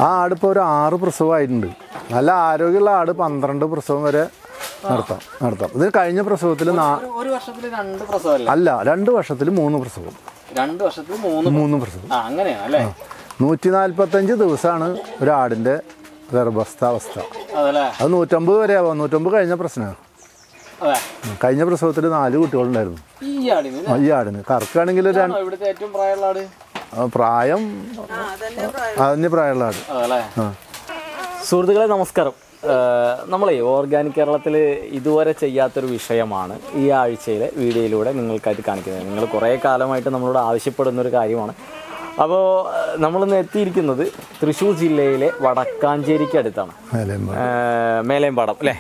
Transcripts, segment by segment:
ആ ആടിപ്പോൾ ഒരു 6 പ്രസവമായിട്ടുണ്ട്. നല്ല ആരോഗ്യമുള്ള ആട് 12 പ്രസവം വരെ നടത്താം. ഇതിന് കഴിഞ്ഞ പ്രസവത്തിൽ ഒരു വർഷത്തിൽ 2 പ്രസവം അല്ല, 2 വർഷത്തിൽ 3 പ്രസവം. 2 വർഷത്തിൽ 3 പ്രസവം. അങ്ങനെയാണ് അല്ലേ? 145 ദിവസമാണ് ഒരാടിൻ്റെ ഗർഭസ്ഥാവസ്ഥ. അത് 150 വരെ ആവാം. 150 കഴിഞ്ഞ പ്രശ്നമാണ്. കഴിഞ്ഞ പ്രസവത്തിൽ 4 കുട്ടികളുണ്ടായിരുന്നു ഈ ആടിന്. കറക്കാണെങ്കിൽ പ്രായം അതിന് പ്രായമുള്ള ആട്. സുഹൃത്തുക്കളെ നമസ്കാരം. നമ്മളെ ഓർഗാനിക് കേരളത്തിൽ ഇതുവരെ ചെയ്യാത്തൊരു വിഷയമാണ് ഈ ആഴ്ചയിലെ വീഡിയോയിലൂടെ നിങ്ങൾക്കായിട്ട് കാണിക്കുന്നത്. നിങ്ങൾ കുറേ കാലമായിട്ട് നമ്മളോട് ആവശ്യപ്പെടുന്നൊരു കാര്യമാണ്. അപ്പോൾ നമ്മളിന്ന് എത്തിയിരിക്കുന്നത് തൃശ്ശൂർ ജില്ലയിലെ വടക്കാഞ്ചേരിക്ക് അടുത്താണ്. മേലേമ്പാടം അല്ലേ?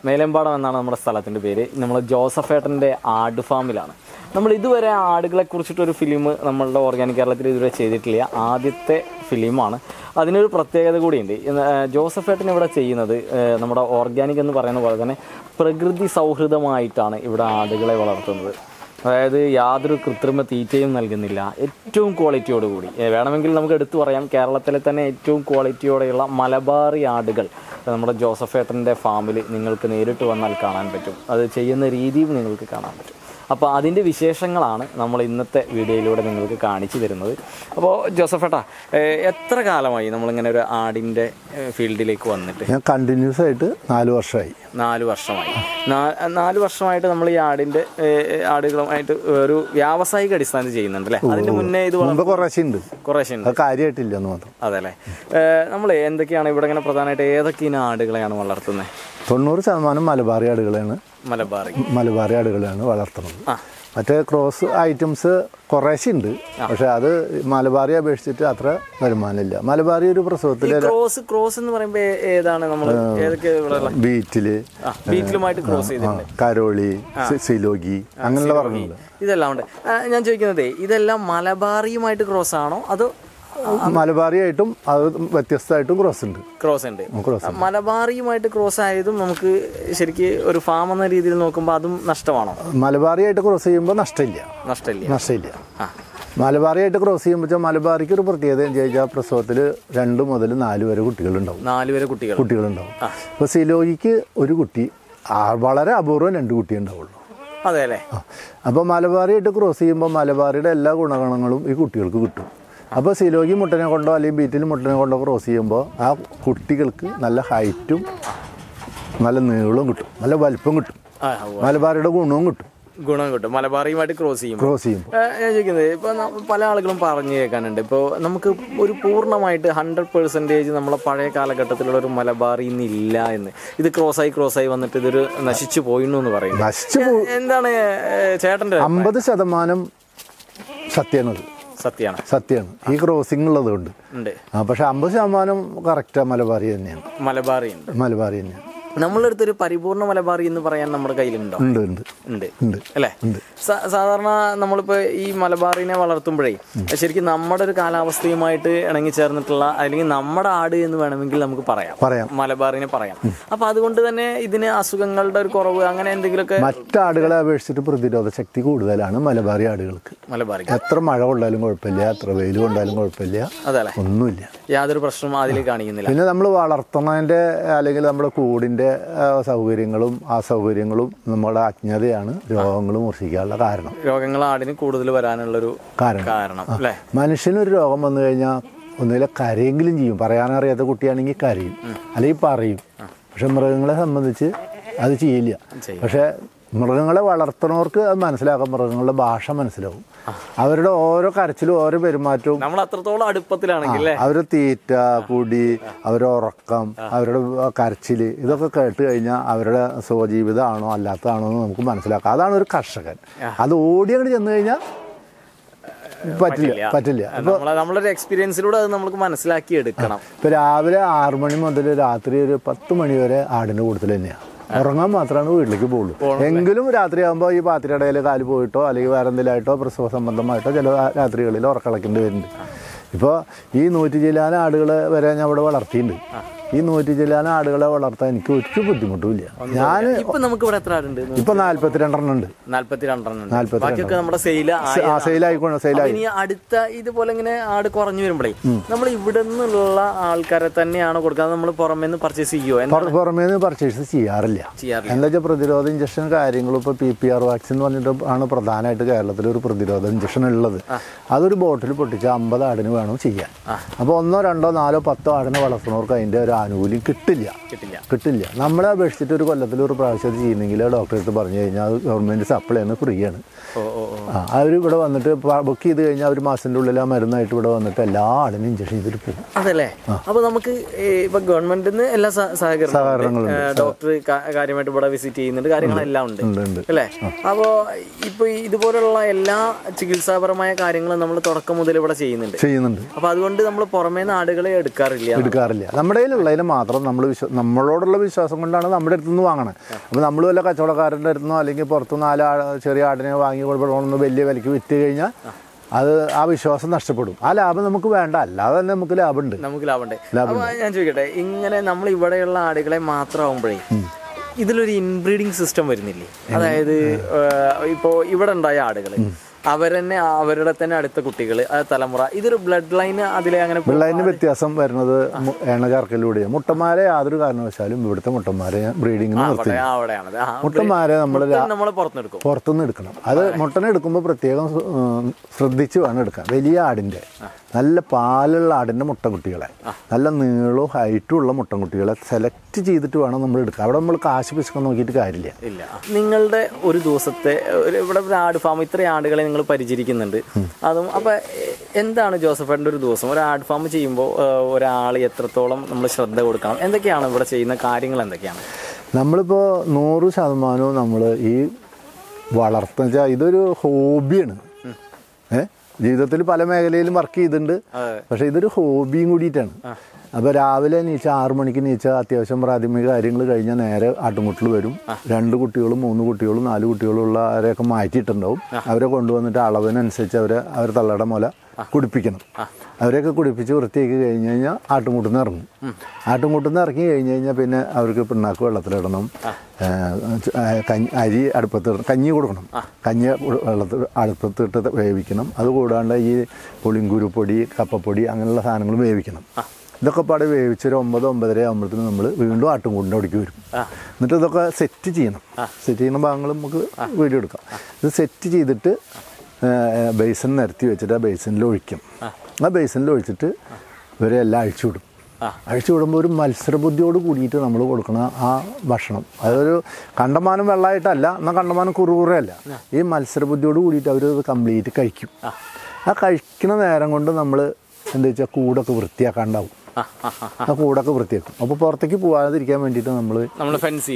മേലേമ്പാടം എന്നാണ് നമ്മുടെ സ്ഥലത്തിൻ്റെ പേര്. നമ്മൾ ജോസഫേട്ടൻ്റെ ആട് ഫാമിലാണ്. നമ്മൾ ഇതുവരെ ആടുകളെ കുറിച്ചിട്ടൊരു ഫിലിം നമ്മളുടെ ഓർഗാനിക് കേരളത്തിൽ ഇതുവരെ ചെയ്തിട്ടില്ല. ആദ്യത്തെ ഫിലിമാണ്. അതിനൊരു പ്രത്യേകത കൂടിയുണ്ട്. ജോസഫേട്ടൻ ഇവിടെ ചെയ്യുന്നത് നമ്മുടെ ഓർഗാനിക് എന്ന് പറയുന്ന പോലെ തന്നെ പ്രകൃതി സൗഹൃദമായിട്ടാണ് ഇവിടെ ആടുകളെ വളർത്തുന്നത്. അതായത് യാതൊരു കൃത്രിമ തീറ്റയും നൽകുന്നില്ല. ഏറ്റവും ക്വാളിറ്റിയോടുകൂടി വേണമെങ്കിൽ നമുക്ക് എടുത്തു പറയാം, കേരളത്തിലെ തന്നെ ഏറ്റവും ക്വാളിറ്റിയോടെയുള്ള മലബാറി ആടുകൾ നമ്മുടെ ജോസഫേട്ടൻ്റെ ഫാമിൽ നിങ്ങൾക്ക് നേരിട്ട് വന്നാൽ കാണാൻ പറ്റും. അത് ചെയ്യുന്ന രീതിയും നിങ്ങൾക്ക് കാണാൻ പറ്റും. അപ്പോൾ അതിൻ്റെ വിശേഷങ്ങളാണ് നമ്മൾ ഇന്നത്തെ വീഡിയോയിലൂടെ നിങ്ങൾക്ക് കാണിച്ചു തരുന്നത്. അപ്പോൾ ജോസഫേട്ടാ, എത്ര കാലമായി നമ്മളിങ്ങനെ ഒരു ആടിൻ്റെ ഫീൽഡിലേക്ക് വന്നിട്ട്? ഞാൻ കണ്ടിന്യൂസ് ആയിട്ട് 4 വർഷമായി. 4 വർഷമായിട്ട് നമ്മൾ ഈ ആടുകളുമായിട്ട് ഒരു വ്യാവസായിക അടിസ്ഥാനത്തിൽ ചെയ്യുന്നുണ്ട് അല്ലേ? അതിൻ്റെ മുന്നേ ഇത് കുറേശ്ശുണ്ട്, കാര്യമായിട്ടില്ല എന്ന് മാത്രം. അതെ അല്ലേ? നമ്മൾ എന്തൊക്കെയാണ് ഇവിടെ ഇങ്ങനെ പ്രധാനമായിട്ട് ഏതൊക്കെ ഇനം ആടുകളെയാണ് വളർത്തുന്നത്? 90% മലബാറി ആടുകളെയാണ് വളർത്തുന്നത്. മറ്റേ ക്രോസ് ഐറ്റംസ് കുറേശ്ശുണ്ട്, പക്ഷെ അത് മലബാറി അപേക്ഷിച്ചിട്ട് അത്ര വരുമാനമില്ല. മലബാറി ഒരു പ്രസവത്തിൽ ക്രോസ് എന്ന് പറയുമ്പോൾ ഏതാണ്? നമ്മൾ ബീറ്റിലുമായിട്ട് ക്രോസ് ചെയ്തിട്ടുണ്ട്. കരോളി, സിലോഗി, അങ്ങനെയുള്ള പറഞ്ഞില്ല. ഇതെല്ലാം ഉണ്ട്. ഞാൻ ചോദിക്കുന്നത്, ഇതെല്ലാം മലബാറിയുമായിട്ട് ക്രോസ് ആണോ അതോ? മലബാറിയായിട്ടും അത് വ്യത്യസ്തമായിട്ടും ക്രോസ് ഉണ്ട്. മലബാറിയുമായിട്ട് ക്രോസ് ആയതും നമുക്ക് ശരിക്ക് ഒരു ഫാം എന്ന രീതിയിൽ നോക്കുമ്പോൾ അതും നഷ്ടമാണോ? മലബാറിയായിട്ട് ക്രോസ് ചെയ്യുമ്പോൾ നഷ്ടമില്ല. മലബാറിയായിട്ട് ക്രോസ് ചെയ്യുമ്പോൾ മലബാറിക്ക് ഒരു പ്രത്യേകത എന്ന് ചോദിച്ചാൽ പ്രസവത്തിൽ 2 മുതൽ 4 വരെ കുട്ടികളുണ്ടാവും. ഇപ്പോൾ സിലോഗിക്ക് ഒരു കുട്ടി, വളരെ അപൂർവം 2 കുട്ടി ഉണ്ടാവുള്ളൂ. അതെ അല്ലേ? അപ്പോൾ മലബാറിയായിട്ട് ക്രോസ് ചെയ്യുമ്പോൾ മലബാറിയുടെ എല്ലാ ഗുണഗണങ്ങളും ഈ കുട്ടികൾക്ക് കിട്ടും. അപ്പോൾ സിലോഗി മുട്ടനെ കൊണ്ടോ അല്ലെങ്കിൽ ബീറ്റിൽ മുട്ടനെ കൊണ്ടോ ക്രോസ് ചെയ്യുമ്പോൾ ആ കുട്ടികൾക്ക് നല്ല ഹൈറ്റും നല്ല നീളവും കിട്ടും, നല്ല വലിപ്പം കിട്ടും, മലബാറിയുടെ ഗുണവും കിട്ടും. മലബാറിയുമായിട്ട് ക്രോസ് ചെയ്യുമ്പോൾ ഞാൻ ചോദിക്കുന്നത്, ഇപ്പോൾ പല ആളുകളും പറഞ്ഞു കേൾക്കാനുണ്ട്, ഇപ്പോൾ നമുക്ക് ഒരു പൂർണ്ണമായിട്ട് 100% നമ്മളെ പഴയ കാലഘട്ടത്തിലുള്ള ഒരു മലബാറി ഇന്നില്ല എന്ന്. ഇത് ക്രോസായി വന്നിട്ട് ഇതൊരു നശിച്ചു പോയിരുന്നു എന്ന് പറയുന്നത് എന്താണ് ചേട്ടൻ്റെ? 50% സത്യമാണ് ഈ ക്രോസിംഗ് ഉള്ളത് കൊണ്ട്. പക്ഷെ 50% കറക്റ്റാ മലബാറി തന്നെയാണ്. നമ്മളുടെ അടുത്തൊരു പരിപൂർണ്ണ മലബാറി എന്ന് പറയാൻ നമ്മുടെ കയ്യിലുണ്ടോ? ഉണ്ട് അല്ലേ? സാധാരണ നമ്മളിപ്പോൾ ഈ മലബാറിനെ വളർത്തുമ്പോഴേ ശരിക്കും നമ്മുടെ ഒരു കാലാവസ്ഥയുമായിട്ട് ഇണങ്ങി ചേർന്നിട്ടുള്ള, അല്ലെങ്കിൽ നമ്മുടെ ആട് എന്ന് വേണമെങ്കിൽ നമുക്ക് പറയാം, മലബാറിനെ പറയാം. അപ്പൊ അതുകൊണ്ട് തന്നെ ഇതിന് അസുഖങ്ങളുടെ ഒരു കുറവ് അങ്ങനെ എന്തെങ്കിലുമൊക്കെ. മറ്റാടുകളെ അപേക്ഷിച്ചിട്ട് പ്രതിരോധ ശക്തി കൂടുതലാണ് മലബാറി ആടുകൾക്ക്. എത്ര മഴ കൊണ്ടാലും കുഴപ്പമില്ല, എത്ര വെയിൽ കൊണ്ടാലും കുഴപ്പമില്ല, അതല്ലേ, ഒന്നുമില്ല, യാതൊരു പ്രശ്നവും അതിൽ കാണിക്കുന്നില്ല. പിന്നെ നമ്മൾ വളർത്തുന്നതിന്റെ അല്ലെങ്കിൽ നമ്മുടെ കൂടിന്റെ സൗകര്യങ്ങളും അസൗകര്യങ്ങളും നമ്മുടെ അജ്ഞതയാണ് രോഗങ്ങൾ മൂർച്ഛിക്കാനുള്ള കാരണം. രോഗങ്ങൾ ആടിന് കൂടുതൽ വരാനുള്ളൊരു കാരണം അല്ലേ? മനുഷ്യനൊരു രോഗം വന്നു കഴിഞ്ഞാൽ ഒന്നുമില്ല കരയെങ്കിലും ചെയ്യും. പറയാനറിയാത്ത കുട്ടിയാണെങ്കിൽ കരയും, അല്ലെങ്കിൽ പറയും. പക്ഷെ മൃഗങ്ങളെ സംബന്ധിച്ച് അത് ചെയ്യില്ല. പക്ഷെ മൃഗങ്ങളെ വളർത്തുന്നവർക്ക് അത് മനസ്സിലാക്കാം, മൃഗങ്ങളുടെ ഭാഷ മനസ്സിലാവും. അവരുടെ ഓരോ കരച്ചിലും ഓരോ പെരുമാറ്റവും നമ്മൾ അത്രത്തോളം അടുപ്പത്തിലാണെങ്കിൽ അവരുടെ തീറ്റ, കുടി, അവരുടെ ഉറക്കം, അവരുടെ കരച്ചില്, ഇതൊക്കെ കേട്ട് കഴിഞ്ഞാൽ അവരുടെ സ്വജീവിതമാണോ അല്ലാത്തതാണോ എന്ന് നമുക്ക് മനസ്സിലാക്കാം. അതാണ് ഒരു കർഷകൻ. അത് ഓടി അങ്ങോട്ട് ചെന്ന് കഴിഞ്ഞാൽ പറ്റില്ല. നമ്മളൊരു എക്സ്പീരിയൻസിലൂടെ അത് നമുക്ക് മനസ്സിലാക്കി എടുക്കണം. ഇപ്പൊ രാവിലെ 6 മണി മുതൽ രാത്രി ഒരു 10 മണി വരെ ആടിന്റെ കൂട്ടത്തിൽ തന്നെയാണ്. ഉറങ്ങാൻ മാത്രമാണ് വീട്ടിലേക്ക് പോകുള്ളൂ. എങ്കിലും രാത്രിയാകുമ്പോൾ ഈ പാത്തിരടയിൽ കാല് പോയിട്ടോ അല്ലെങ്കിൽ വേറെ എന്തെങ്കിലുമായിട്ടോ പ്രസവ സംബന്ധമായിട്ടോ ചില രാത്രികളിൽ ഉറക്കളക്കേണ്ടി വരുന്നുണ്ട്. ഇപ്പോൾ ഈ 100 ചില്ലാന ആടുകൾ വരെ ഞാൻ ഇവിടെ വളർത്തിയിട്ടുണ്ട്. ഈ 100 ചില്ലാന ആടുകളെ വളർത്താൻ എനിക്ക് ഒരു ബുദ്ധിമുട്ടുമില്ല. ഞാൻ ഇപ്പൊ നമുക്ക് ഇവിടെ എത്ര ആടുണ്ട്? ഇപ്പൊ 42 ഉണ്ട്. 42 ബാക്കിയൊക്കെ നമ്മുടെ സെയിലായി. ഇനി അടുത്ത ഇതുപോലെ ഇങ്ങനെ ആട് കുറഞ്ഞു വരുമ്പോഴേ നമ്മൾ ഇവിടെ നിന്നുള്ള ആൾക്കാരെ തന്നെയാണ് കൊടുക്കാതെ നമ്മൾ പുറമേ നിന്ന് പർച്ചേസ് ചെയ്യുമോ? പുറമേ നിന്ന് പർച്ചേസ് ചെയ്യാറില്ല. എന്താ വെച്ചാൽ പ്രതിരോധ ഇഞ്ചക്ഷൻ കാര്യങ്ങളും ഇപ്പോൾ PPR വാക്സിൻ എന്ന് പറഞ്ഞിട്ട് ആണ് പ്രധാനമായിട്ട് കേരളത്തിൽ ഒരു പ്രതിരോധ ഇഞ്ചക്ഷൻ ഉള്ളത്. അതൊരു ബോട്ടിൽ പൊട്ടിച്ച് 50 ആടിന് വേണം ചെയ്യാൻ. അപ്പോൾ 1, 2, 4, 10 ആടിനെ വളർത്തുന്നവർക്ക് അതിൻ്റെ ഒരു ആനുകൂല്യം കിട്ടില്ല. നമ്മളെ അപേക്ഷിച്ചിട്ട് ഒരു കൊല്ലത്തിൽ ഒരു പ്രാവശ്യം ചെയ്യുന്നെങ്കിൽ ഡോക്ടറെ അടുത്ത് പറഞ്ഞു കഴിഞ്ഞാൽ അത് ഗവൺമെൻറ് സപ്ലൈ ആണ്, ഫ്രീ ആണ്. അവർ ഇവിടെ വന്നിട്ട് ബുക്ക് ചെയ്ത് കഴിഞ്ഞാൽ ഒരു മാസത്തിൻ്റെ ഉള്ളിൽ ആ മരുന്നായിട്ട് ഇവിടെ വന്നിട്ട് എല്ലാ ആടിനും ഇഞ്ചക്ഷൻ ചെയ്തിട്ട് പോകും. അതല്ലേ? അപ്പോൾ നമുക്ക് ഇപ്പൊ ഗവൺമെന്റിൽ നിന്ന് എല്ലാ സഹകരണങ്ങളും ഡോക്ടർ കാര്യമായിട്ട് ഇവിടെ വിസിറ്റ് ചെയ്യുന്നുണ്ട്, കാര്യങ്ങളെല്ലാം ഉണ്ട് അല്ലേ? അപ്പോൾ ഇപ്പൊ ഇതുപോലുള്ള എല്ലാ ചികിത്സാപരമായ കാര്യങ്ങളും നമ്മൾ തുടക്കം മുതൽ ഇവിടെ ചെയ്യുന്നുണ്ട്. അപ്പൊ അതുകൊണ്ട് നമ്മൾ പുറമേ ആടുകളെ എടുക്കാറില്ല. നമ്മുടെ കയ്യിലുള്ളതിന് മാത്രം നമ്മളോടുള്ള വിശ്വാസം കൊണ്ടാണ് നമ്മുടെ അടുത്തുനിന്ന് വാങ്ങണത്. അപ്പോൾ നമ്മൾ വല്ല കച്ചവടക്കാരുടെ അടുത്തുനിന്നോ അല്ലെങ്കിൽ പുറത്തു 4 ചെറിയ ആടിനെ വാങ്ങി കൊടുക്കണമെന്ന് വലിയ വിലയ്ക്ക് വിറ്റ് കഴിഞ്ഞാൽ അത് ആ വിശ്വാസം നഷ്ടപ്പെടും. ആ ലാഭം നമുക്ക് വേണ്ട, അല്ലാതെ തന്നെ നമുക്ക് ലാഭമുണ്ട്. ഞാൻ ചോദിക്കട്ടെ, ഇങ്ങനെ നമ്മൾ ഇവിടെയുള്ള ആടുകളെ മാത്രമാകുമ്പോഴേ ഇതിലൊരു ഇൻബ്രീഡിങ് സിസ്റ്റം വരുന്നില്ലേ? അതായത് ഇപ്പോൾ ഇവിടെ ഉണ്ടായ ആടുകൾ അവരെന്നെ അവരുടെ തന്നെ അടുത്ത കുട്ടികൾ തലമുറ ഇതൊരു ബ്ലഡ് ലൈന് അതിലെ അങ്ങനെ ലൈന് വ്യത്യാസം വരുന്നത് എണ്ണ ചേർക്കലിലൂടെയാണ്. മുട്ടന്മാരെ യാതൊരു കാരണവശാലും ഇവിടുത്തെ മുട്ടന്മാരെ ബ്രീഡിങ്ങിന് മുട്ടന്മാരെ നമ്മൾ പുറത്തുനിന്ന് എടുക്കണം. അത് മുട്ടനെ എടുക്കുമ്പോൾ പ്രത്യേകം ശ്രദ്ധിച്ച് വേണം എടുക്കാൻ. വലിയ ആടിൻ്റെ നല്ല പാലുള്ള ആടിൻ്റെ മുട്ടൻകുട്ടികളെ, നല്ല നീളവും ഹൈറ്റും ഉള്ള മുട്ടൻകുട്ടികളെ സെലക്ട് ചെയ്തിട്ട് വേണം നമ്മൾ എടുക്കുക. അവിടെ നമ്മൾ കാശ് പിശുക്കാൻ നോക്കിയിട്ട് കാര്യമില്ല. നിങ്ങളുടെ ഒരു ദിവസത്തെ ഇവിടെ ഒരു ആട് ഫാം ഇത്രയും ആടുകളെ നിങ്ങൾ പരിചരിക്കുന്നുണ്ട്. അതും അപ്പം എന്താണ് ജോസഫേട്ടൻ്റെ ഒരു ദിവസം ഒരു ആട് ഫാം ചെയ്യുമ്പോൾ ഒരാൾ എത്രത്തോളം നമ്മൾ ശ്രദ്ധ കൊടുക്കണം? എന്തൊക്കെയാണ് ഇവിടെ ചെയ്യുന്ന കാര്യങ്ങൾ? എന്തൊക്കെയാണ്? നമ്മളിപ്പോൾ 100% നമ്മൾ ഈ വളർത്തുക വെച്ചാൽ ഇതൊരു ഹോബിയാണ്. ജീവിതത്തിൽ പല മേഖലയിലും വർക്ക് ചെയ്തിട്ടുണ്ട്, പക്ഷേ ഇതൊരു ഹോബിയും കൂടിയിട്ടാണ്. അപ്പോൾ രാവിലെ നീച്ച 6 മണിക്ക് നീച്ച അത്യാവശ്യം പ്രാഥമിക കാര്യങ്ങൾ കഴിഞ്ഞാൽ നേരെ ആട്ടുംകുട്ടിൽ വരും. 2 കുട്ടികളും 3 കുട്ടികളും 4 കുട്ടികളും ഉള്ള അവരെയൊക്കെ മാറ്റിയിട്ടുണ്ടാവും. അവരെ കൊണ്ടുവന്നിട്ട് അളവിനനുസരിച്ച് അവരെ തള്ളയുടെ മുല കുടിപ്പിക്കണം. അവരെയൊക്കെ കുടിപ്പിച്ച് വൃത്തിയാക്കി കഴിഞ്ഞ് കഴിഞ്ഞാൽ ആട്ടുംകൂട്ടിൽ നിന്ന് ഇറങ്ങും. ആട്ടുംകൂട്ടിൽ നിന്ന് ഇറങ്ങി കഴിഞ്ഞ് കഴിഞ്ഞാൽ പിന്നെ അവർക്ക് പിണ്ണാക്ക് വെള്ളത്തിലിടണം, അരി അടുപ്പത്തിടണം, കഞ്ഞി കൊടുക്കണം. കഞ്ഞി അടുപ്പത്തിട്ട് വേവിക്കണം. അതുകൂടാണ്ട് ഈ പുളിങ്കുരുപ്പൊടി, കപ്പപ്പൊടി അങ്ങനെയുള്ള സാധനങ്ങൾ വേവിക്കണം. ഇതൊക്കെ പാടെ വേവിച്ചൊരു 9-9:30 ആകുമ്പോഴത്തേനും നമ്മൾ വീണ്ടും ആട്ടുംകൂടിൻ്റെ അവിടേക്ക് വരും. എന്നിട്ട് ഇതൊക്കെ സെറ്റ് ചെയ്യുന്ന ഭാഗങ്ങൾ നമുക്ക് വീഡിയോ എടുക്കാം. ഇത് സെറ്റ് ചെയ്തിട്ട് ബേസിൻ നിരത്തി വെച്ചിട്ട് ആ ബേസിനിൽ ഒഴിക്കും. ആ ബേസിനിൽ ഒഴിച്ചിട്ട് ഇവരെല്ലാം അഴിച്ചു വിടുമ്പോൾ ഒരു മത്സരബുദ്ധിയോട് കൂടിയിട്ട് നമ്മൾ കൊടുക്കണ ആ ഭക്ഷണം അതൊരു കണ്ടമാനം വെള്ളമായിട്ടല്ല, എന്നാൽ കണ്ടമാനം കുറുകുറയല്ല. ഈ മത്സരബുദ്ധിയോട് കൂടിയിട്ട് അവരത് കംപ്ലീറ്റ് കഴിക്കും. ആ കഴിക്കുന്ന നേരം കൊണ്ട് നമ്മൾ എന്താ വെച്ചാൽ കൂടൊക്കെ വൃത്തിയാക്കാണ്ടാവും. ആ കൂടൊക്കെ വൃത്തിയാക്കും. അപ്പോൾ പുറത്തേക്ക് പോകാതിരിക്കാൻ വേണ്ടിയിട്ട് നമ്മൾ ഫെൻസ്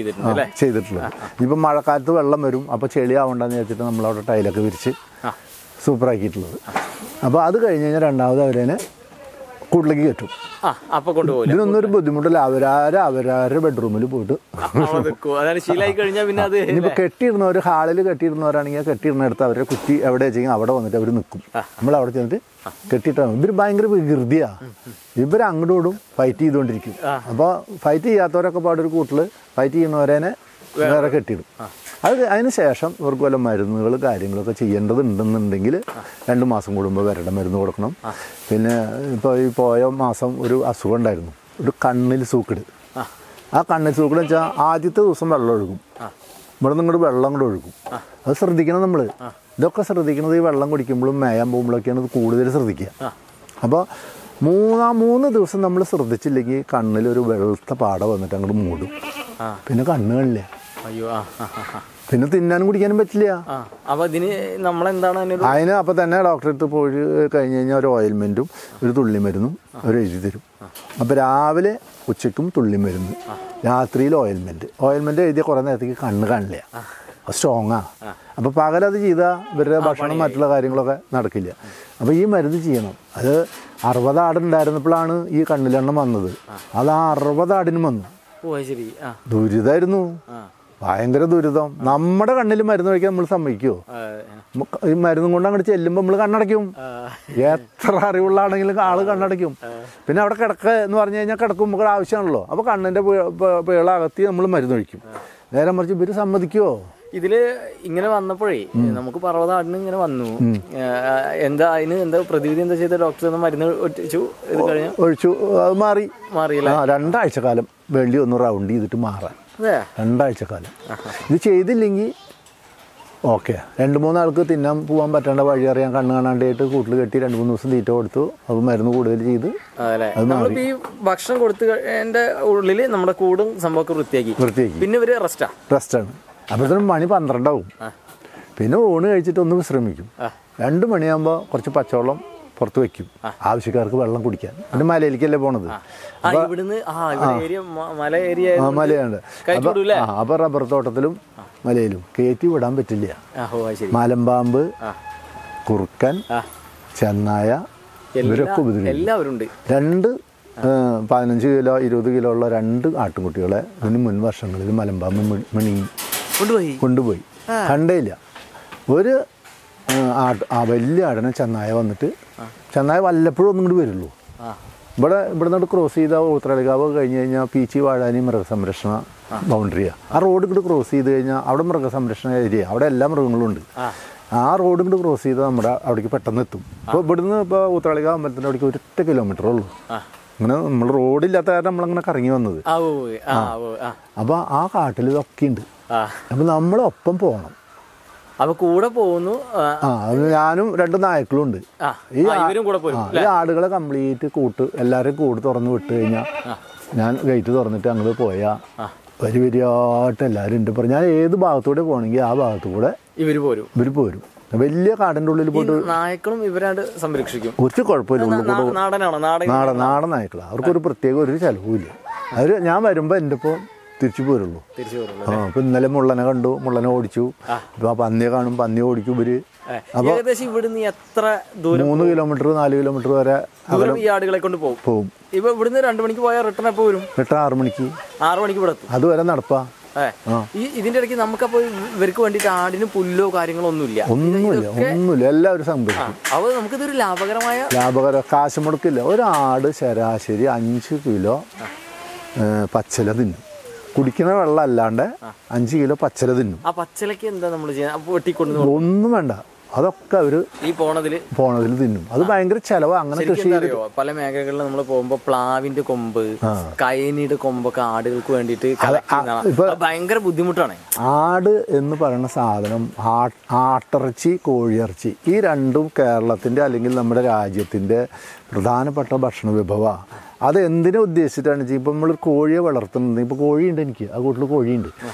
ചെയ്തിട്ടുള്ളത്. ഇപ്പം മഴക്കാലത്ത് വെള്ളം വരും, അപ്പോൾ ചെളി ആവണ്ടെന്ന് വെച്ചിട്ട് നമ്മളവിടെ ടൈലൊക്കെ വിരിച്ച് സൂപ്പറാക്കിയിട്ടുള്ളത്. അപ്പോൾ അത് കഴിഞ്ഞ് കഴിഞ്ഞാൽ രണ്ടാമത് അവരെ കൂട്ടിലേക്ക് കയറ്റും. ഇതിനൊന്നും ഒരു ബുദ്ധിമുട്ടില്ല. അവരാരുടെ ബെഡ്റൂമിൽ പോയിട്ട് ഇനിയിപ്പോൾ കെട്ടിയിരുന്നവർ ഹാളിൽ കെട്ടിയിരുന്നവരാണെങ്കിൽ കെട്ടിയിരുന്നിടത്ത് അവരെ കുറ്റി എവിടെ വെച്ചെങ്കിൽ അവിടെ വന്നിട്ട് അവർ നിൽക്കും. നമ്മൾ അവിടെ ചെന്നിട്ട് കെട്ടിയിട്ടാണ്. ഇവർ ഭയങ്കര വികൃതിയാണ്. ഇവർ അങ്ങോട്ടും ഫൈറ്റ് ചെയ്തുകൊണ്ടിരിക്കും. അപ്പോൾ ഫൈറ്റ് ചെയ്യാത്തവരൊക്കെ പാടൊരു കൂട്ടിൽ ഫൈറ്റ് ചെയ്യുന്നവരെ വേറെ കെട്ടിയിടും. അതിന് ശേഷം ഇവർക്ക് വല്ല മരുന്നുകൾ കാര്യങ്ങളൊക്കെ ചെയ്യേണ്ടതുണ്ടെന്നുണ്ടെങ്കിൽ 2 മാസം കൂടുമ്പോൾ വരേണ്ട മരുന്ന് കൊടുക്കണം. പിന്നെ ഇപ്പോൾ ഈ പോയ മാസം ഒരു അസുഖം ഉണ്ടായിരുന്നു, ഒരു കണ്ണിൽ സൂക്കിട്. ആ കണ്ണിൽ സൂക്കിട് വെച്ചാൽ ആദ്യത്തെ ദിവസം വെള്ളം ഒഴുകും, ഇവിടെ നിന്ന് ഇങ്ങോട്ട് വെള്ളം കൂടെ ഒഴുകും. അത് ശ്രദ്ധിക്കണം നമ്മൾ. ഇതൊക്കെ ശ്രദ്ധിക്കുന്നത് ഈ വെള്ളം കുടിക്കുമ്പോഴും മേയാൻ പോകുമ്പോഴൊക്കെയാണ് ഇത് കൂടുതൽ ശ്രദ്ധിക്കുക. അപ്പോൾ 3 ദിവസം നമ്മൾ ശ്രദ്ധിച്ചില്ലെങ്കിൽ കണ്ണിലൊരു വെളുത്ത പാട വന്നിട്ട് അങ്ങോട്ട് മൂടും. പിന്നെ കണ്ണ് കാണില്ല, പിന്നെ തിന്നാനും കുടിക്കാനും പറ്റില്ല. അതിന് അപ്പം തന്നെ ഡോക്ടറെ അടുത്ത് പോയി കഴിഞ്ഞ് കഴിഞ്ഞാൽ ഒരു ഓയിൽമെൻറ്റും ഒരു തുള്ളിമരുന്നും അവർ എഴുതി തരും. അപ്പോൾ രാവിലെ ഉച്ചയ്ക്കും തുള്ളിമരുന്ന്, രാത്രിയിൽ ഓയിൽമെൻറ്റ് എഴുതിയ കുറേ നേരത്തേക്ക് കണ്ണ് കാണില്ല, സ്ട്രോങ്ങാണ്. അപ്പോൾ പകലത് ചെയ്താൽ ഇവരുടെ ഭക്ഷണം മറ്റുള്ള കാര്യങ്ങളൊക്കെ നടക്കില്ല. അപ്പോൾ ഈ മരുന്ന് ചെയ്യണം. അത് 60 ആടുണ്ടായിരുന്നപ്പോഴാണ് ഈ കണ്ണിലെണ്ണം വന്നത്. അത് ആ 60 ആടിനും വന്നു. ദുരിതമായിരുന്നു, ഭയങ്കര ദുരിതം. നമ്മുടെ കണ്ണിൽ മരുന്ന് കഴിക്കാൻ നമ്മൾ സമ്മതിക്കുമോ? ഈ മരുന്നും കൊണ്ട് അങ്ങോട്ട് ചെല്ലുമ്പോൾ നമ്മൾ കണ്ണടയ്ക്കും. എത്ര അറിവുള്ളാണെങ്കിലും ആള് കണ്ണടയ്ക്കും. പിന്നെ അവിടെ കിടക്ക എന്ന് പറഞ്ഞു കഴിഞ്ഞാൽ കിടക്കും നമുക്ക് ആവശ്യമാണല്ലോ. അപ്പോൾ കണ്ണിൻ്റെ പേളകത്തി നമ്മൾ മരുന്നൊഴിക്കും. നേരെ മറിച്ച് ഇവർ സമ്മതിക്കുമോ? ഇതില് ഇങ്ങനെ വന്നപ്പോഴേ നമുക്ക് പർവ്വതാടിന് ഇങ്ങനെ വന്നു. എന്താ അതിന് എന്താ പ്രതിവിധി എന്താ ചെയ്ത? ഡോക്ടർ മരുന്ന് ഒഴിച്ചു. അത് മാറിയില്ല. 2 ആഴ്ച കാലം വെള്ളി ഒന്ന് റൗണ്ട് ചെയ്തിട്ട് മാറാൻ. 2 ആഴ്ച കാലം ഇത് ചെയ്തില്ലെങ്കിൽ ഓക്കെ. 2-3 ആൾക്ക് തിന്നാൻ പോകാൻ പറ്റേണ്ട വഴി അറിയാൻ കണ്ണ് കാണാണ്ടായിട്ട് കൂട്ടിൽ കെട്ടി 2-3 ദിവസം തീറ്റ കൊടുത്തു. അത് മരുന്ന് കൂടുതൽ ചെയ്ത് നമ്മളിപ്പോ ഈ ഭക്ഷണം കൊടുത്തതിന്റെ ഉള്ളിൽ നമ്മുടെ കൂടും സംഭവമൊക്കെ വൃത്തിയാക്കി പിന്നെ ഇവര് റെസ്റ്റാണ്. അപ്പോഴത്തേനും മണി 12 ആവും. പിന്നെ ഊണ് കഴിച്ചിട്ട് ഒന്ന് വിശ്രമിക്കും. 2 മണിയാകുമ്പോൾ കുറച്ച് പച്ചവെള്ളം പുറത്ത് വെക്കും ആവശ്യക്കാർക്ക് വെള്ളം കുടിക്കാൻ. പിന്നെ മലയിലേക്കല്ലേ പോണത്. മലയുണ്ട്. അപ്പോൾ റബ്ബർ തോട്ടത്തിലും മലയിലും കയറ്റി വിടാൻ പറ്റില്ല. മലമ്പാമ്പ്, കുറുക്കൻ, ചെന്നായ ഇവരൊക്കെ ഉപദ്രവിക്കും. 15 കിലോ 20 കിലോ ഉള്ള 2 ആട്ടുംകുട്ടികളെ ഇതിന് മുൻ വർഷങ്ങളിൽ മലമ്പാമ്പ് കൊണ്ടുപോയി. കണ്ടേയില്ല. ഒരു വലിയ ആടിനെ ചെന്നായ വന്നിട്ട്, ചെന്നായ വല്ലപ്പോഴും ഒന്നും കൂടി വരുള്ളൂ. ഇവിടെ നിന്ന് ക്രോസ് ചെയ്ത ഉത്രളികാവ് കഴിഞ്ഞ് കഴിഞ്ഞാൽ പീച്ചി വാഴാനി മൃഗസംരക്ഷണ ബൗണ്ടറിയാണ്. ആ റോഡ് ഇങ്ങോട്ട് ക്രോസ് ചെയ്ത് കഴിഞ്ഞാൽ അവിടെ മൃഗസംരക്ഷണ ഏരിയ, അവിടെ എല്ലാ മൃഗങ്ങളും ഉണ്ട്. ആ റോഡ് ഇങ്ങോട്ട് ക്രോസ് ചെയ്ത് നമ്മുടെ അവിടേക്ക് പെട്ടെന്ന് എത്തും. അപ്പോൾ ഇവിടുന്ന് ഇപ്പോൾ ഉത്രളിക അമ്പലത്തിൻ്റെ അവിടേക്ക് 1 കിലോമീറ്റർ ഉള്ളൂ. അങ്ങനെ നമ്മൾ റോഡില്ലാത്ത കാരണം നമ്മളങ്ങനെ കറങ്ങി വന്നത്. അപ്പോൾ ആ കാട്ടിൽ ഇതൊക്കെ ഉണ്ട്. അപ്പോൾ നമ്മളൊപ്പം പോകണം. അപ്പൊ കൂടെ പോകുന്നു. ഞാനും 2 നായ്ക്കളും ഉണ്ട്. ഈ ആടുകളെ കംപ്ലീറ്റ് എല്ലാവരും കൂട് തുറന്ന് വിട്ട് കഴിഞ്ഞാൽ ഞാൻ ഗേറ്റ് തുറന്നിട്ട് അങ്ങോട്ട് പോയാൽ വരിയായിട്ട് എല്ലാവരും ഉണ്ട്. ഞാൻ ഏത് ഭാഗത്തൂടെ പോകണമെങ്കിൽ ആ ഭാഗത്തു കൂടെ ഇവർ പോരും. വലിയ കാടിൻ്റെ ഉള്ളിൽ പോയിട്ട് നായ്ക്കളും ഇവരാണ്ട് സംരക്ഷിക്കും. കുറച്ച് കുഴപ്പമില്ല. നാടൻ നായ്ക്കളാണ്. അവർക്കൊരു പ്രത്യേക ഒരു ചിലവുമില്ല. ഞാൻ വരുമ്പോൾ എൻ്റെ ഇപ്പോൾ തിരിച്ചു പോരുള്ളൂ. അപ്പൊ ഇന്നലെ മുള്ളനെ കണ്ടു, മുള്ളനെ ഓടിച്ചു. ഇപ്പൊ പന്നിയെ കാണും, പന്നി ഓടിക്കും ഇവര്. അപ്പൊ ഇവിടുന്ന് എത്ര ദൂരം? 3 കിലോമീറ്റർ 4 കിലോമീറ്റർ വരെ ഈ ആടുകളെ കൊണ്ട് പോകും. ഇപ്പൊ ഇവിടുന്ന് 2 മണിക്ക് പോയാൽ റിട്ടേൺ എപ്പോ വരും? റിട്ടേൺ 6 മണിക്ക് ഇവിടെ എത്തും. അതുവരെ നടപ്പാ. ഇതിന്റെ ഇടയ്ക്ക് നമുക്കപ്പോ ഇവർക്ക് വേണ്ടിട്ട് ആടിന് പുല്ലോ കാര്യങ്ങളോ ഒന്നുമില്ല. എല്ലാവരും സംഭവിക്കും. അപ്പൊ നമുക്കിതൊരു ലാഭകര കാശ് മുടക്കില്ല. ഒരു ആട് ശരാശരി 5 കിലോ പച്ചില തിന്നും. കുടിക്കുന്ന വെള്ളം അല്ലാണ്ട് 5 കിലോ പച്ചില തിന്നും. ആ പച്ചിലക്ക് എന്താ നമ്മൾ ചെയ്യാൻ? ഒന്നും വേണ്ട. അതൊക്കെ അവര് ഈ പോണതിൽ തിന്നും. അത് ഭയങ്കര ചെലവ്. അങ്ങനെ കൃഷി പല മേഖലകളിൽ നമ്മൾ പോകുമ്പോ പ്ലാവിന്റെ കൊമ്പ്, കൈനിയുടെ കൊമ്പൊക്കെ ആടുകൾക്ക് വേണ്ടിയിട്ട് ഭയങ്കര ബുദ്ധിമുട്ടാണ്. ആട് എന്ന് പറയുന്ന സാധനം ആട്ടിറച്ചി, കോഴിയിറച്ചി ഈ രണ്ടും കേരളത്തിന്റെ അല്ലെങ്കിൽ നമ്മുടെ രാജ്യത്തിന്റെ പ്രധാനപ്പെട്ട ഭക്ഷണ വിഭവമാണ്. അത് എന്തിനെ ഉദ്ദേശിച്ചിട്ടാണ് വെച്ചാൽ ഇപ്പം നമ്മൾ കോഴിയെ വളർത്തുന്നത്. ഇപ്പോൾ കോഴിയുണ്ട്, എനിക്ക് ആ കൂട്ടിൽ കോഴിയുണ്ട്.